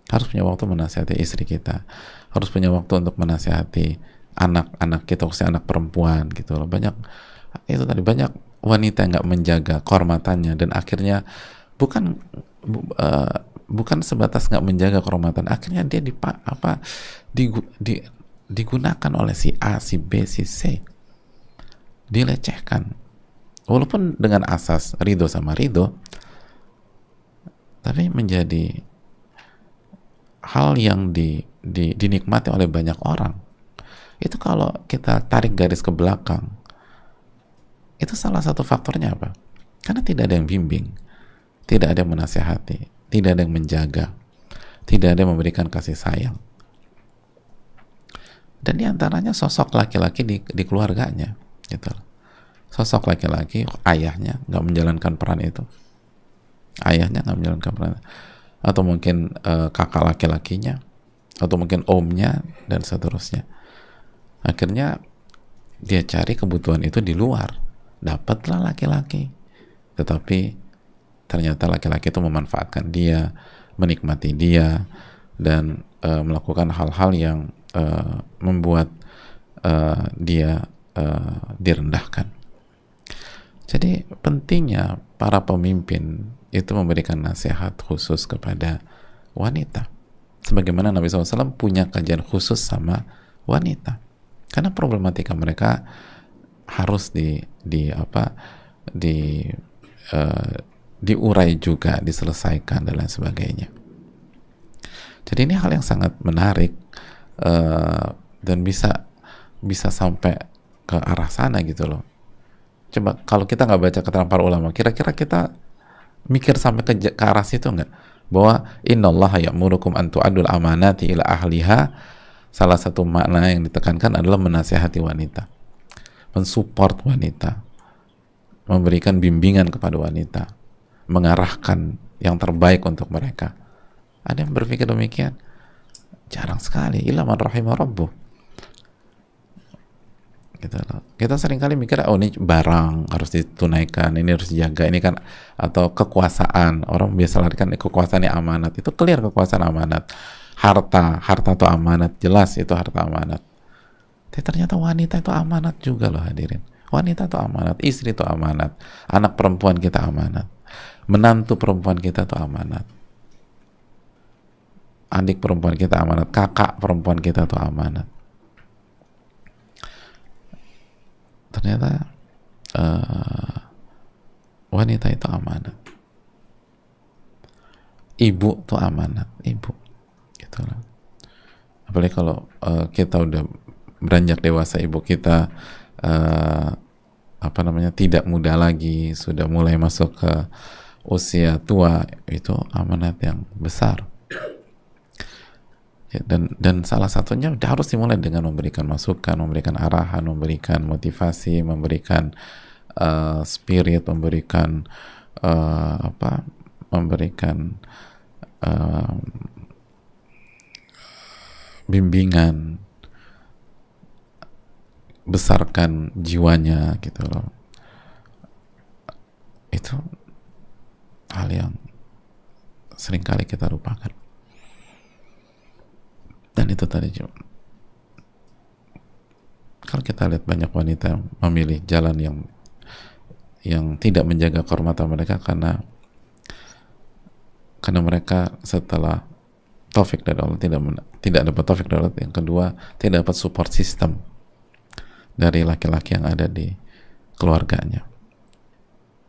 harus punya waktu menasihati istri kita, harus punya waktu untuk menasihati anak-anak kita, khususnya anak perempuan gitu loh. Banyak itu tadi, banyak wanita yang nggak menjaga kehormatannya dan akhirnya bukan sebatas nggak menjaga kehormatan, akhirnya dia digunakan oleh si A, si B, si C, dilecehkan walaupun dengan asas ridho sama ridho, tapi menjadi hal yang dinikmati oleh banyak orang. Itu kalau kita tarik garis ke belakang, itu salah satu faktornya apa? Karena tidak ada yang bimbing, tidak ada yang menasihati, tidak ada yang menjaga, tidak ada yang memberikan kasih sayang. Dan diantaranya sosok laki-laki di keluarganya gitu. Sosok laki-laki, ayahnya nggak menjalankan peran itu, ayahnya nggak menjalankan peran, atau mungkin kakak laki-lakinya, atau mungkin omnya dan seterusnya. Akhirnya dia cari kebutuhan itu di luar, dapatlah laki-laki, tetapi ternyata laki-laki itu memanfaatkan dia, menikmati dia, dan melakukan hal-hal yang membuat dia direndahkan. Jadi pentingnya para pemimpin itu memberikan nasihat khusus kepada wanita, sebagaimana Nabi SAW punya kajian khusus sama wanita, karena problematika mereka harus diurai juga, diselesaikan dan lain sebagainya. Jadi ini hal yang sangat menarik dan bisa sampai ke arah sana gitu loh. Coba kalau kita nggak baca keterangan para ulama, kira-kira kita mikir sampai ke arah situ nggak? Bahwa innallaha ya'murukum an tu'addul amanati ila ahliha, salah satu makna yang ditekankan adalah menasihati wanita, mensupport wanita, memberikan bimbingan kepada wanita, mengarahkan yang terbaik untuk mereka. Ada yang berpikir demikian? Jarang sekali. Illa man rahimah rabbuh. gitu loh. Kita seringkali mikir, oh ini barang harus ditunaikan, ini harus dijaga, ini kan, atau kekuasaan, orang biasa larikan kekuasaan ini amanat. Itu clear kekuasaan amanat. Harta itu amanat, jelas itu harta amanat. Tapi ternyata wanita itu amanat juga loh hadirin. Wanita itu amanat, istri itu amanat, anak perempuan kita amanat, menantu perempuan kita itu amanat, adik perempuan kita amanat, kakak perempuan kita itu amanat. Ternyata wanita itu amanat, ibu itu amanat, ibu gitu loh. Apalagi kalau kita udah beranjak dewasa, ibu kita tidak muda lagi, sudah mulai masuk ke usia tua, itu amanat yang besar. Ya, dan salah satunya harus dimulai dengan memberikan masukan, memberikan arahan, memberikan motivasi, memberikan spirit, memberikan bimbingan, besarkan jiwanya gitu loh. Itu hal yang seringkali kita lupakan. Dan itu tadi, kalau kita lihat banyak wanita yang memilih jalan yang tidak menjaga kehormatan mereka karena mereka setelah taufik dari Allah tidak dapat taufik dari Allah. Yang kedua, tidak dapat support system dari laki-laki yang ada di keluarganya.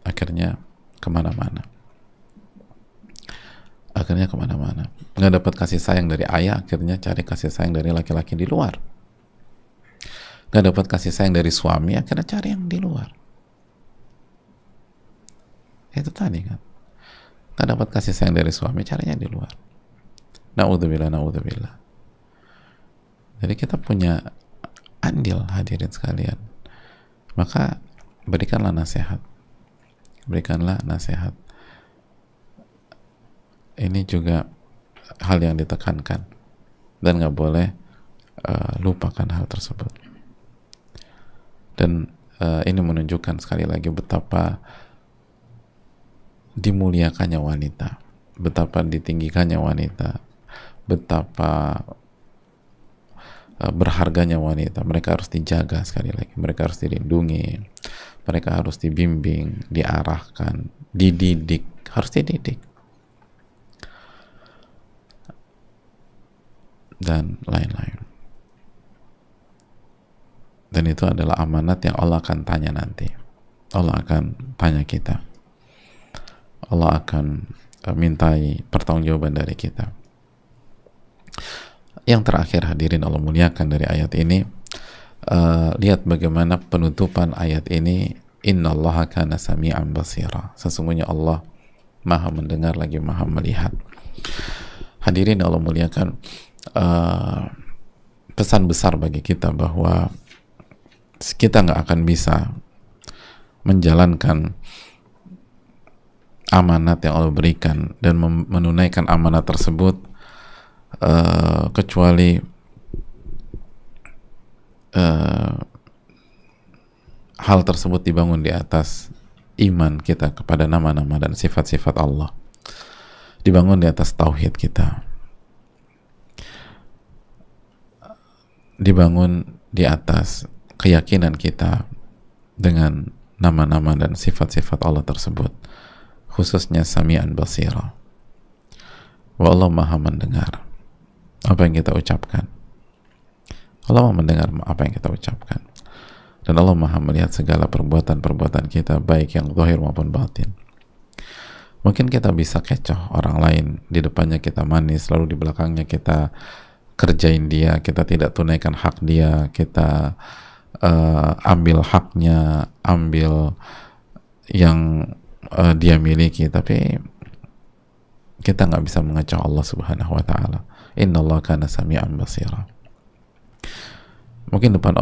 Akhirnya kemana-mana, nggak dapat kasih sayang dari ayah, akhirnya cari kasih sayang dari laki-laki di luar. Nggak dapat kasih sayang dari suami, akhirnya cari yang di luar. Itu tadi kan, nggak dapat kasih sayang dari suami, carinya di luar. Naudzubillah. Jadi kita punya andil hadirin sekalian, maka berikanlah nasihat. Ini juga hal yang ditekankan dan nggak boleh lupakan hal tersebut. Dan ini menunjukkan sekali lagi betapa dimuliakannya wanita, betapa ditinggikannya wanita, betapa berharganya wanita. Mereka harus dijaga, sekali lagi mereka harus dilindungi, mereka harus dibimbing, diarahkan, dididik, harus dididik, dan lain-lain. Dan itu adalah amanat yang Allah akan tanya nanti. Allah akan tanya kita, Allah akan mintai pertanggungjawaban dari kita. Yang terakhir hadirin Allah muliakan dari ayat ini, lihat bagaimana penutupan ayat ini, innallaha kana sami'an basira, sesungguhnya Allah maha mendengar lagi maha melihat. Hadirin Allah muliakan, pesan besar bagi kita bahwa kita nggak akan bisa menjalankan amanat yang Allah berikan dan menunaikan amanat tersebut kecuali hal tersebut dibangun di atas iman kita kepada nama-nama dan sifat-sifat Allah, dibangun di atas tauhid kita, dibangun di atas keyakinan kita dengan nama-nama dan sifat-sifat Allah tersebut, khususnya Sami'an Basira. Wa Allah maha mendengar apa yang kita ucapkan. Allah maha mendengar apa yang kita ucapkan, dan Allah maha melihat segala perbuatan-perbuatan kita, baik yang zahir maupun batin. Mungkin kita bisa kecoh orang lain, di depannya kita manis, lalu di belakangnya kita kerjain dia, kita tidak tunaikan hak dia, kita ambil haknya, ambil yang dia miliki, tapi kita nggak bisa mengecoh Allah Subhanahu wa Ta'ala. Innallaha kana sami'an basira. Mungkin depan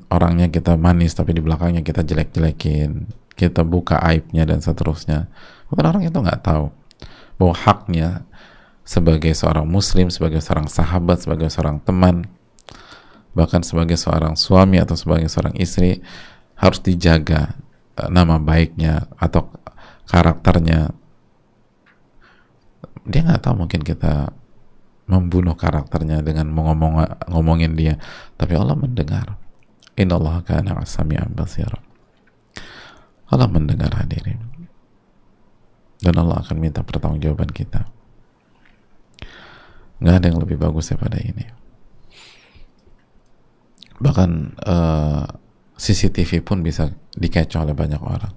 orangnya kita manis, tapi di belakangnya kita jelek-jelekin, kita buka aibnya dan seterusnya. Mungkin orang itu nggak tahu bahwa haknya sebagai seorang muslim, sebagai seorang sahabat, sebagai seorang teman, Bahkan sebagai seorang suami atau sebagai seorang istri harus dijaga nama baiknya atau karakternya. Dia nggak tahu, mungkin kita membunuh karakternya dengan ngomongin dia, tapi Allah mendengar. Innallaha kana sami'an basira. Allah mendengar hadirin, dan Allah akan minta pertanggungjawaban kita. Nggak ada yang lebih bagus daripada ini. Bahkan CCTV pun bisa dikecoh oleh banyak orang.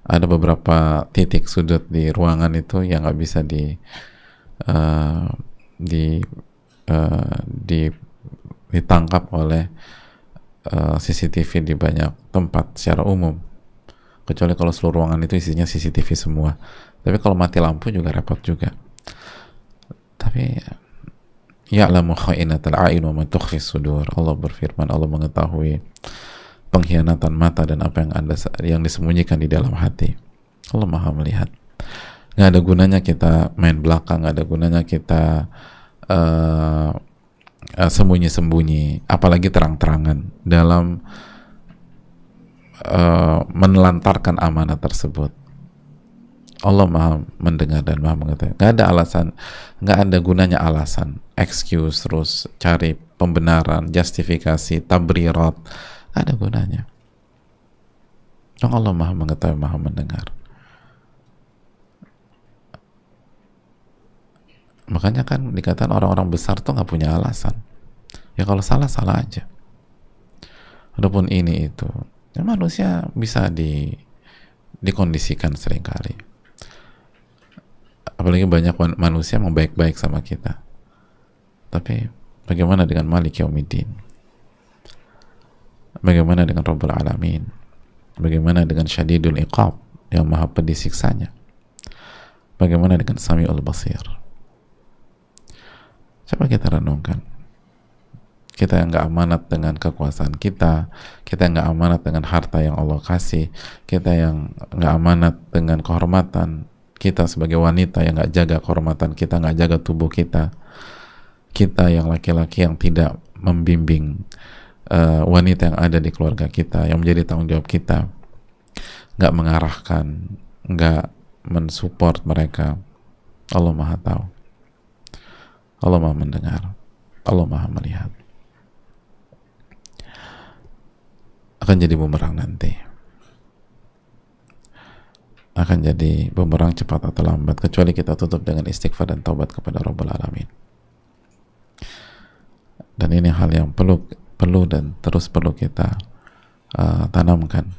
Ada beberapa titik sudut di ruangan itu yang nggak bisa uh, di ditangkap oleh CCTV di banyak tempat secara umum, kecuali kalau seluruh ruangan itu isinya CCTV semua. Tapi kalau mati lampu juga repot juga. Tapi ya'lamu kha'inatal a'yun wa ma tukhfis sudur. Allah berfirman, Allah mengetahui pengkhianatan mata dan apa yang disembunyikan di dalam hati. Allah Maha melihat. Nggak ada gunanya kita main belakang, nggak ada gunanya kita sembunyi-sembunyi, apalagi terang-terangan dalam menelantarkan amanah tersebut. Allah Maha mendengar dan Maha mengetahui. Nggak ada alasan, nggak ada gunanya alasan, excuse, terus cari pembenaran, justifikasi, tabrirat, nggak ada gunanya. Allah Maha mengetahui, Maha mendengar. Makanya kan dikatakan orang-orang besar tuh nggak punya alasan. Ya kalau salah, salah aja. Adapun ini itu, ya manusia bisa dikondisikan seringkali. Apalagi banyak manusia yang baik-baik sama kita. Tapi bagaimana dengan Malik Yaumiddin? Bagaimana dengan Rabbul Alamin? Bagaimana dengan Syadidul Iqab yang maha pedih siksanya? Bagaimana dengan Sami'ul Basir? Coba kita renungkan. Kita yang gak amanat dengan kekuasaan kita yang gak amanat dengan harta yang Allah kasih, kita yang gak amanat dengan kehormatan kita sebagai wanita yang gak jaga kehormatan kita, gak jaga tubuh kita yang laki-laki yang tidak membimbing wanita yang ada di keluarga kita, yang menjadi tanggung jawab kita, gak mengarahkan, gak mensupport mereka. Allah Maha tahu, Allah Maha mendengar, Allah Maha melihat. Akan jadi bumerang nanti, akan jadi bumerang cepat atau lambat, kecuali kita tutup dengan istighfar dan taubat kepada Rabbul Alamin. Dan ini hal yang perlu dan terus perlu kita tanamkan.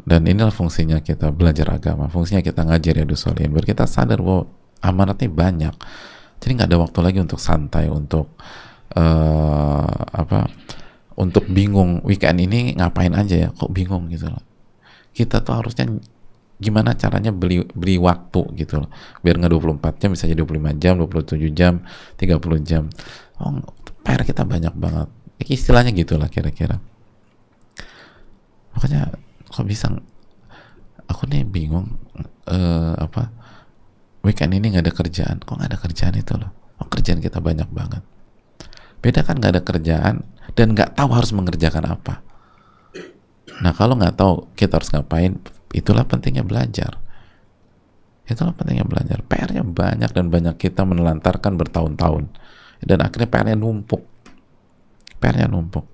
Dan inilah fungsinya kita belajar agama, fungsinya kita ngajar ya dusolin, biar kita sadar bahwa amanatnya banyak. Jadi nggak ada waktu lagi untuk santai, untuk untuk bingung weekend ini ngapain aja ya, kok bingung gitu loh. Kita tuh harusnya gimana caranya beli waktu gitu loh, biar nggak 24 jam bisa jadi 25 jam, 27 jam, 30 jam. PR kita banyak banget, istilahnya gitulah kira-kira. Makanya kok bisa, aku nih bingung, weekend ini nggak ada kerjaan. Kok nggak ada kerjaan itu loh? Kerjaan kita banyak banget. Beda kan nggak ada kerjaan dan nggak tahu harus mengerjakan apa. Nah kalau nggak tahu kita harus ngapain, itulah pentingnya belajar. Itulah pentingnya belajar. PR-nya banyak dan banyak kita menelantarkan bertahun-tahun dan akhirnya PR-nya numpuk. PR-nya numpuk.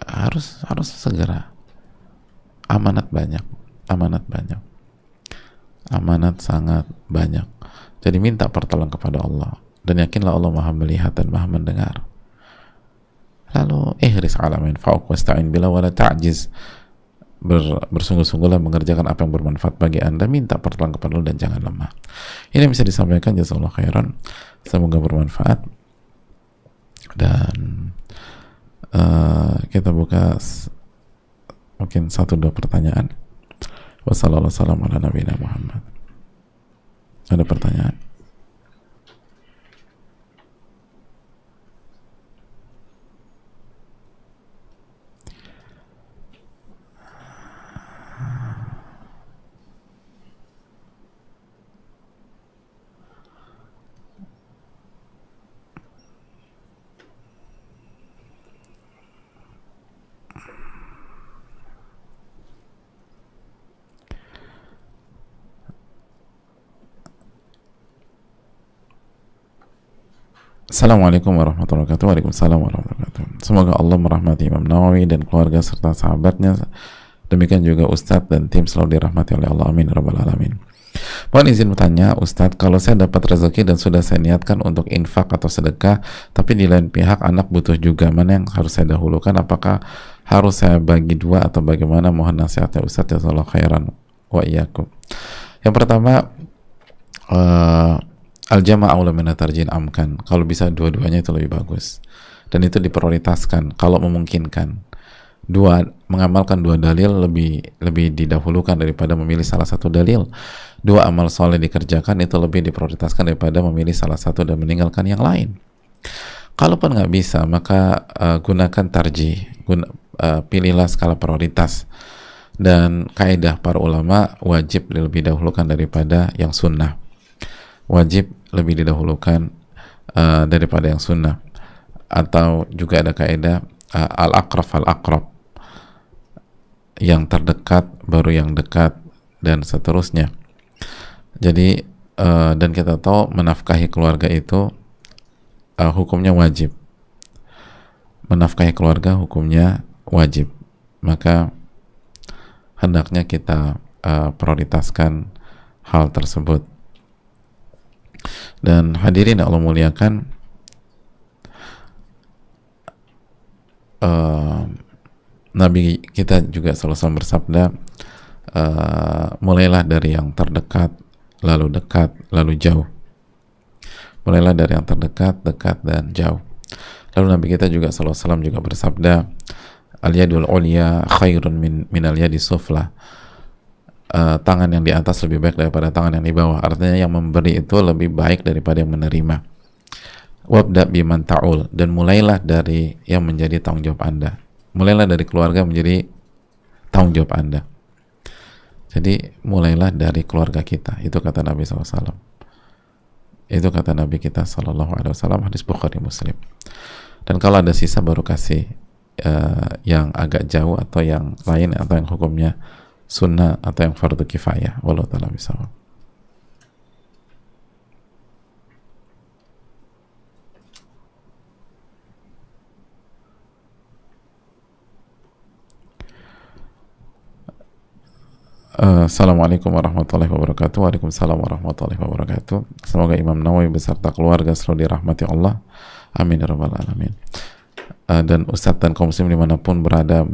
Harus segera. Amanat banyak, amanat banyak, amanat sangat banyak. Jadi minta pertolongan kepada Allah dan yakinlah Allah Maha melihat dan Maha mendengar. Lalu ihris ala ma yanfa'uk wasta'in billah wa la ta'jiz. Bersungguh-sungguhlah mengerjakan apa yang bermanfaat bagi Anda, minta pertolongan kepada Allah dan jangan lemah. Ini yang bisa disampaikan, jazakallahu khairan. Semoga bermanfaat. Dan kita buka mungkin 1-2 pertanyaan. Wassalamualaikum warahmatullahi wabarakatuh. Ada pertanyaan? Assalamualaikum warahmatullahi wabarakatuh. Waalaikumsalam warahmatullahi wabarakatuh. Semoga Allah merahmati Imam Nawawi dan keluarga serta sahabatnya. Demikian juga Ustadz dan tim selalu dirahmati oleh Allah. Amin rabbal alamin. Mohon izin bertanya, Ustadz, kalau saya dapat rezeki dan sudah saya niatkan untuk infak atau sedekah, tapi di lain pihak anak butuh juga, mana yang harus saya dahulukan? Apakah harus saya bagi dua atau bagaimana? Mohon nasihatnya Ustadz. Jazakallahu khairan wa iyyakum. Yang pertama, al-jama' aula min at-tarjih amkan. Kalau bisa dua-duanya itu lebih bagus. Dan itu diprioritaskan kalau memungkinkan. Mengamalkan dua dalil lebih didahulukan daripada memilih salah satu dalil. Dua amal soleh dikerjakan itu lebih diprioritaskan daripada memilih salah satu dan meninggalkan yang lain. Kalaupun nggak bisa, maka gunakan tarjih, pilihlah skala prioritas. Dan kaidah para ulama, wajib lebih dahulukan daripada yang sunnah. Wajib lebih didahulukan daripada yang sunnah. Atau juga ada kaidah al-aqrab fal-aqrab, yang terdekat baru yang dekat, dan seterusnya. Jadi dan kita tahu menafkahi keluarga itu hukumnya wajib. Menafkahi keluarga hukumnya wajib. Maka hendaknya kita prioritaskan hal tersebut. Dan hadirin Allah muliakan, Nabi kita juga selalu bersabda, mulailah dari yang terdekat, lalu dekat, lalu jauh. Mulailah dari yang terdekat, dekat, dan jauh. Lalu Nabi kita juga SAW juga bersabda, al-yadul ulya khairun min al-yadi sufla. Tangan yang di atas lebih baik daripada tangan yang di bawah. Artinya yang memberi itu lebih baik daripada yang menerima. Wabda biman ta'ul, dan mulailah dari yang menjadi tanggung jawab Anda. Mulailah dari keluarga menjadi tanggung jawab Anda. Jadi mulailah dari keluarga kita. Itu kata Nabi SAW. Itu kata Nabi kita SAW, hadis Bukhari Muslim. Dan kalau ada sisa baru kasih yang agak jauh atau yang lain, atau yang hukumnya sunnah atau yang fardu kifayah. Wallahu ta'ala bishawab. Assalamualaikum warahmatullahi wabarakatuh. Waalaikumsalam warahmatullahi wabarakatuh. Semoga Imam Nawawi beserta keluarga selalu dirahmati Allah. Amin ya rabbal alamin. Dan Ustadz dan kaum muslim dimanapun berada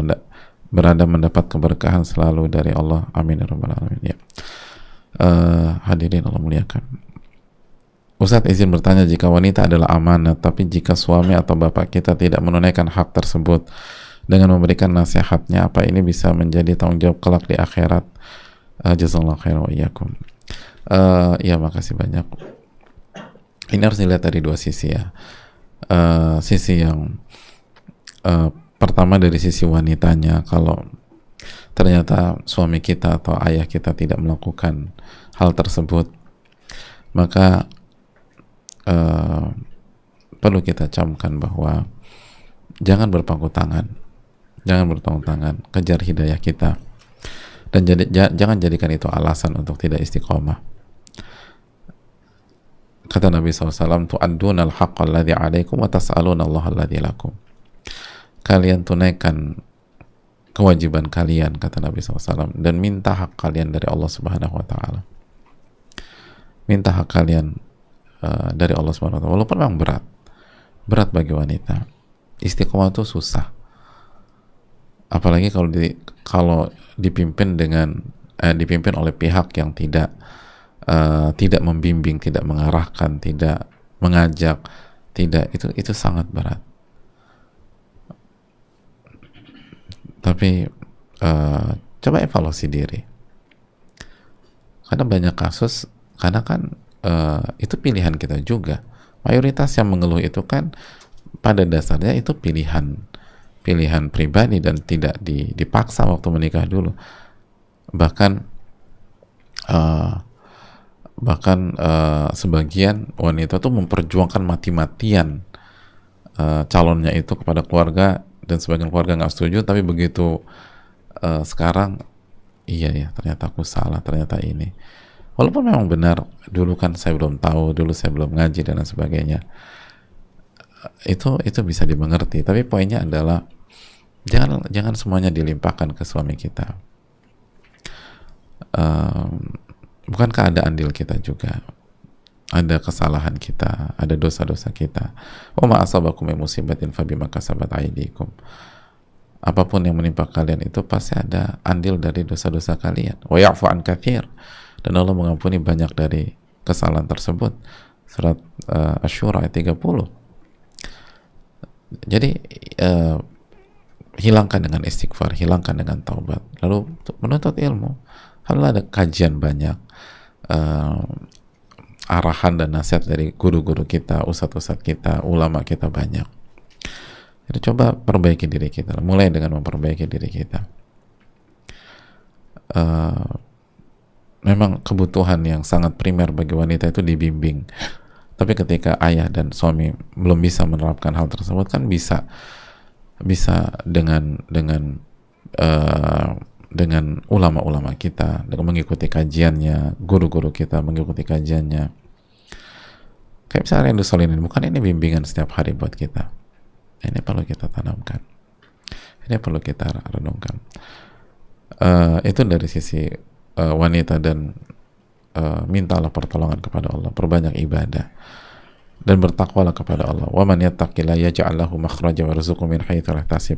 mendapat keberkahan selalu dari Allah. Amin ya rabbal alamin. Ya. Hadirin Allah muliakan, Ustadz izin bertanya, jika wanita adalah amanah, tapi jika suami atau bapak kita tidak menunaikan hak tersebut dengan memberikan nasihatnya, apa ini bisa menjadi tanggung jawab kelak di akhirat? Jazakallahu khairan wa iyyakum. Ya, makasih banyak. Ini harus dilihat dari dua sisi ya. Sisi yang pertama dari sisi wanitanya, kalau ternyata suami kita atau ayah kita tidak melakukan hal tersebut, maka perlu kita camkan bahwa jangan berpangku tangan, kejar hidayah kita, dan jangan jadikan itu alasan untuk tidak istiqomah. Kata Nabi SAW, tu'adduna al-haqqa alladhi alaikum wa tas'aluna Allah alladhi lakum. Kalian tunaikan kewajiban kalian, kata Nabi SAW, dan minta hak kalian dari Allah Subhanahu wa Ta'ala. Minta hak kalian dari Allah Subhanahu wa Ta'ala. Walaupun memang berat bagi wanita. Istiqomah itu susah. Apalagi kalau dipimpin oleh pihak yang tidak membimbing, tidak mengarahkan, tidak mengajak, itu sangat berat. Tapi coba evaluasi diri, karena banyak kasus, karena kan itu pilihan kita juga. Mayoritas yang mengeluh itu kan pada dasarnya itu pilihan pribadi dan tidak dipaksa waktu menikah dulu. Bahkan sebagian wanita tuh memperjuangkan mati-matian calonnya itu kepada keluarga, dan sebagian keluarga nggak setuju, tapi begitu sekarang, iya ya, ternyata aku salah, ternyata ini. Walaupun memang benar, dulu kan saya belum tahu, dulu saya belum ngaji dan lain sebagainya. itu bisa dimengerti, tapi poinnya adalah jangan semuanya dilimpahkan ke suami kita. Bukankah ada andil kita juga, ada kesalahan kita, ada dosa-dosa kita. Wa ma asabakum min musibatin fabima kasabat aydikum. Apapun yang menimpa kalian itu pasti ada andil dari dosa-dosa kalian. Wa ya'fu an katsir, dan Allah mengampuni banyak dari kesalahan tersebut. Surat Asy-Syura ayat 30. Jadi hilangkan dengan istighfar, hilangkan dengan taubat, lalu menuntut ilmu. Lalu ada kajian banyak, arahan dan nasihat dari guru-guru kita, ustadz-ustadz kita, ulama kita banyak. Jadi coba perbaiki diri kita, mulai dengan memperbaiki diri kita. Memang kebutuhan yang sangat primer bagi wanita itu dibimbing. Tapi ketika ayah dan suami belum bisa menerapkan hal tersebut, kan bisa dengan ulama-ulama kita, dengan mengikuti kajiannya, guru-guru kita mengikuti kajiannya. Kayak misalnya Rindu Solihin, bukan ini bimbingan setiap hari buat kita. Ini perlu kita tanamkan, ini perlu kita renungkan. Itu dari sisi wanita, dan mintalah pertolongan kepada Allah, perbanyak ibadah dan bertakwalah kepada Allah. Wa man yattaqillah yaj'al lahu makhraja wa yarzuqhu min haitsu la yahtasib.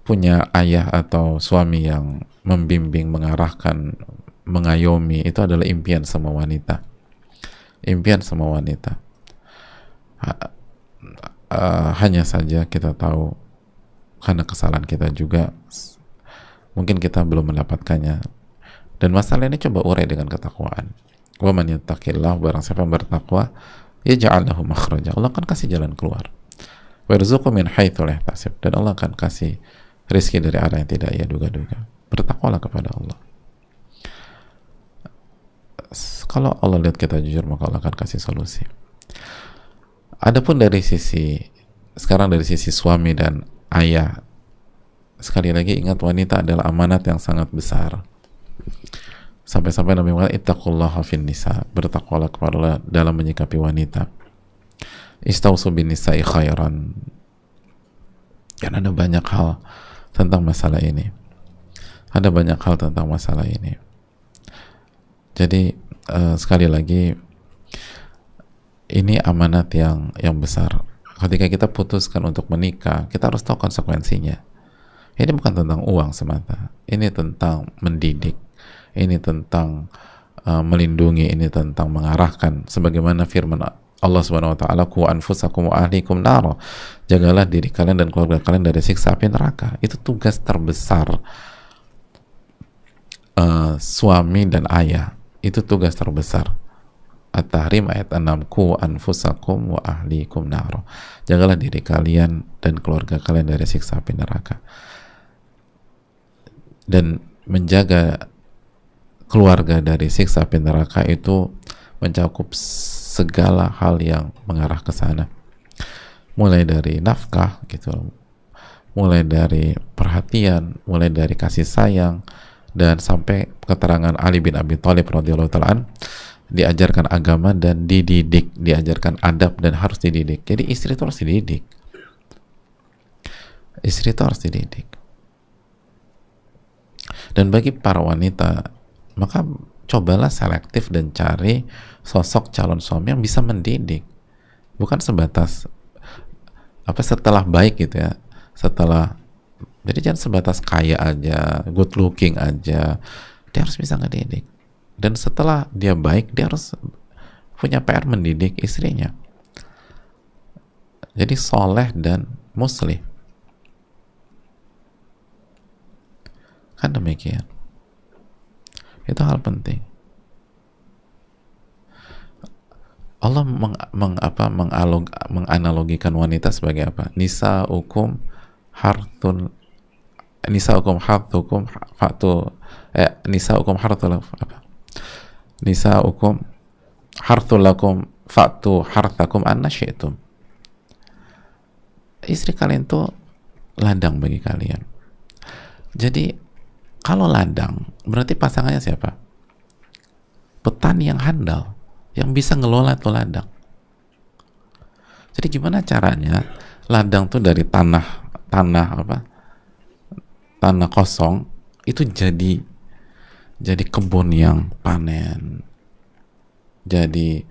Punya ayah atau suami yang membimbing, mengarahkan, mengayomi, itu adalah impian semua wanita. Impian semua wanita. Hanya saja kita tahu karena kesalahan kita juga, mungkin kita belum mendapatkannya. Dan masalah ini coba urai dengan ketakwaan. Wa man yattaqillah, barang siapa yang bertakwa, yaj'al lahu makhraja, Allah akan kasih jalan keluar. Wa yarzuqhu min haitsu la yahtasib, dan Allah akan kasih rezeki dari arah yang tidak ia duga-duga. Bertakwalah kepada Allah. Kalau Allah lihat kita jujur, maka Allah akan kasih solusi. Adapun dari sisi suami dan ayah, sekali lagi ingat, wanita adalah amanat yang sangat besar. Sampai-sampai Nabi mengatakan ittaqullaha fin nisa, bertakwalah kepada Allah dalam menyikapi wanita. Istausu bin nisa'i khairan. Karena ada banyak hal tentang masalah ini. Ada banyak hal tentang masalah ini. Jadi sekali lagi, ini amanat yang besar. Ketika kita putuskan untuk menikah, kita harus tahu konsekuensinya. Ini bukan tentang uang semata. Ini tentang mendidik. Ini tentang melindungi. Ini tentang mengarahkan. Sebagaimana firman Allah Subhanahu Wa Taala, "Qu anfusakum wa ahlikum nara." Jagalah diri kalian dan keluarga kalian dari siksa api neraka. Itu tugas terbesar suami dan ayah. Itu tugas terbesar. At-Tahrim ayat 6, "Qu anfusakum wa ahlikum nara." Jagalah diri kalian dan keluarga kalian dari siksa api neraka. Dan menjaga keluarga dari siksa api neraka itu mencakup segala hal yang mengarah ke sana, mulai dari nafkah gitu, mulai dari perhatian, mulai dari kasih sayang, dan sampai keterangan Ali bin Abi Thalib radhiyallahu ta'ala, diajarkan agama dan dididik, diajarkan adab dan harus dididik. Jadi istri itu harus dididik, istri itu harus dididik. Dan bagi para wanita, maka cobalah selektif dan cari sosok calon suami yang bisa mendidik, bukan sebatas setelah baik gitu ya, jadi jangan sebatas kaya aja, good looking aja. Dia harus bisa ngedidik, dan setelah dia baik, dia harus punya PR mendidik istrinya jadi soleh dan muslih, kan demikian. Itu hal penting. Allah menganalogikan wanita sebagai apa? Nisa'ukum harthul lakum fa'tu harthakum anna syi'tum. Istri kalian tuh ladang bagi kalian. Jadi kalau ladang, berarti pasangannya siapa? Petani yang handal, yang bisa ngelola tuh ladang. Jadi gimana caranya ladang tuh dari tanah apa, tanah kosong itu jadi kebun yang panen, jadi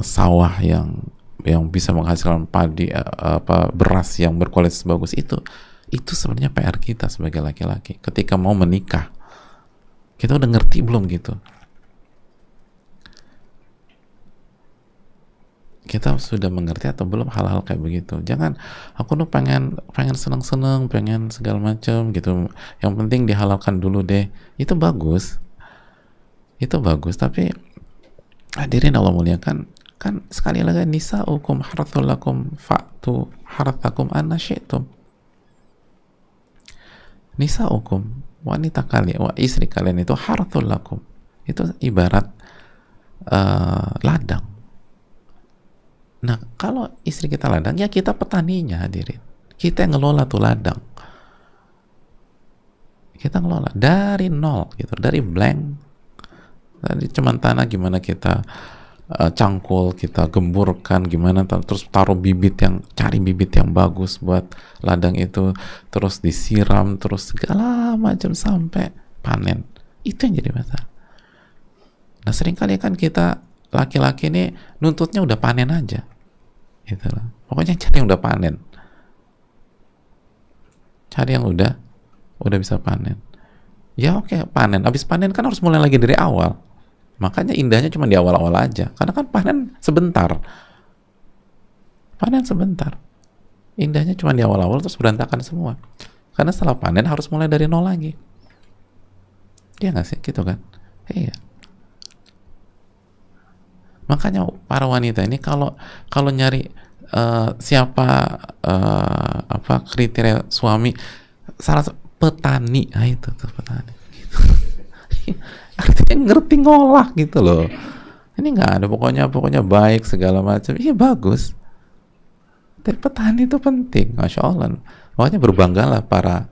sawah yang bisa menghasilkan padi, apa, beras yang berkualitas bagus. Itu sebenarnya PR kita sebagai laki-laki ketika mau menikah. Kita udah ngerti belum gitu? Kita sudah mengerti atau belum hal-hal kayak begitu? Jangan aku tuh pengen seneng-seneng, pengen segala macam gitu, yang penting dihalalkan dulu deh. Itu bagus, tapi hadirin Allah muliakan, kan sekali lagi, nisaukum harthul lakum fa'tu harthakum anna syi'tum. Nisaukum, wanita kalian, istri kalian itu harthul lakum, itu ibarat ladang. Nah, kalau istri kita ladang, ya kita petaninya, hadirin. Kita yang ngelola tuh ladang. Kita ngelola dari nol gitu, dari blank, dari cuman tanah, gimana kita cangkul, kita gemburkan, gimana terus cari bibit yang bagus buat ladang itu, terus disiram, terus segala macam sampai panen. Itu yang jadi masalah. Nah, seringkali kan kita laki-laki ini nuntutnya udah panen aja gitu loh. Pokoknya cari yang udah panen, cari yang udah bisa panen. Ya oke, panen, habis panen kan harus mulai lagi dari awal. Makanya indahnya cuma di awal-awal aja, karena kan panen sebentar, indahnya cuma di awal-awal, terus berantakan semua. Karena setelah panen harus mulai dari nol lagi. Iya nggak sih, gitu kan? Iya. Makanya para wanita ini kalau nyari siapa apa kriteria suami, salah satu petani, itu tuh petani. Gitu. Artinya ngerti ngolah gitu loh. Ini nggak ada pokoknya baik segala macam. Iya bagus. Tapi petani itu penting, masya Allah. Makanya berbanggalah para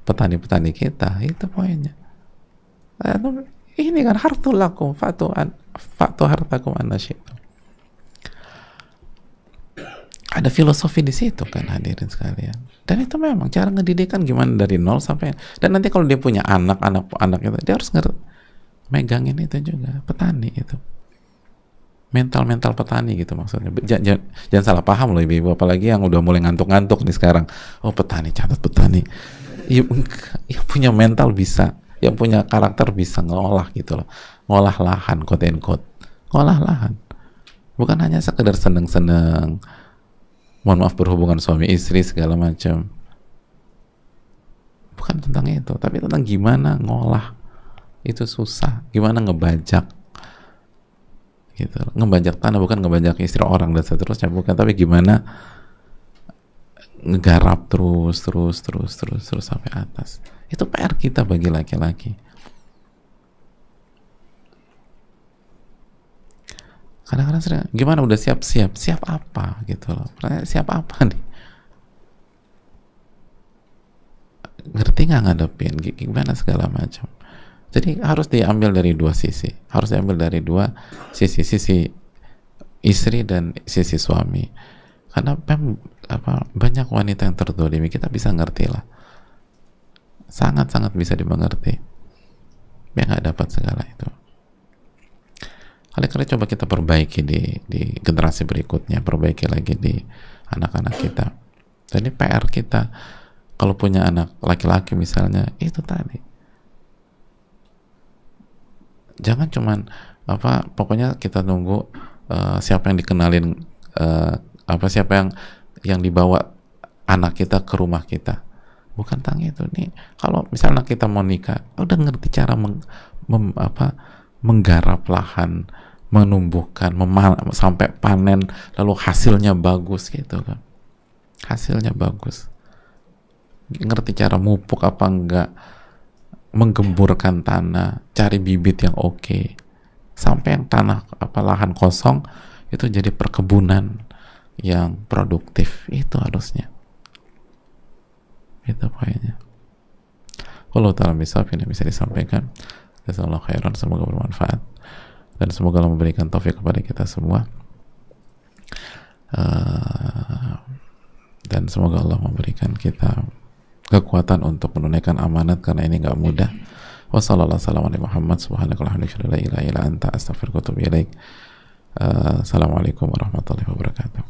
petani kita. Itu poinnya. Ini kan hartul lakum fatu hartakum anasyitum. Ada filosofi di situ kan, hadirin sekalian. Dan itu memang cara ngedidikan gimana dari nol sampai, dan nanti kalau dia punya anak itu, dia harus megangin itu juga. Petani itu mental petani gitu maksudnya. Jangan salah paham loh ibu-ibu, apalagi yang udah mulai ngantuk-ngantuk nih sekarang. Oh petani, catat petani. Yang punya mental bisa, yang punya karakter bisa ngolah gitu loh, ngolah lahan, quote and quote, ngolah lahan, bukan hanya sekedar seneng-seneng, mohon maaf, berhubungan suami istri segala macam, bukan tentang itu, tapi tentang gimana ngolah. Itu susah, gimana ngebajak gitu, ngebajak tanah, bukan ngebajak istri orang dan seterusnya, bukan, tapi gimana ngegarap terus sampai atas. Itu PR kita bagi laki-laki. Kadang-kadang sering, gimana udah siap apa gitu loh. Siap apa nih? Ngerti nggak ngadepin? Gimana segala macam. Jadi harus diambil dari dua sisi. Sisi istri dan sisi suami. Karena banyak wanita yang terdolimi, kita bisa ngerti lah. Sangat-sangat bisa dimengerti. Biar nggak dapat segala itu. Kali-kali coba kita perbaiki di generasi berikutnya, perbaiki lagi di anak-anak kita. Jadi PR kita kalau punya anak laki-laki misalnya, itu tadi. Jangan cuman pokoknya kita nunggu siapa yang dikenalin, siapa yang dibawa anak kita ke rumah kita. Bukan tentang itu nih. Kalau misalnya kita mau nikah, udah ngerti cara menggarap lahan, menumbuhkan, sampai panen, lalu hasilnya bagus gitu kan. Hasilnya bagus. Ngerti cara mupuk apa enggak, menggemburkan tanah, cari bibit yang oke, sampai yang tanah lahan kosong itu jadi perkebunan yang produktif. Itu harusnya. Itu poinnya. Wallahu ta'ala bishawab, ini bisa disampaikan. Jazakallahu khairan, semoga bermanfaat dan semoga Allah memberikan taufik kepada kita semua. uh, dan semoga Allah memberikan kita kekuatan untuk menunaikan amanat, karena ini nggak mudah. Wassalamualaikum warahmatullahi wabarakatuh.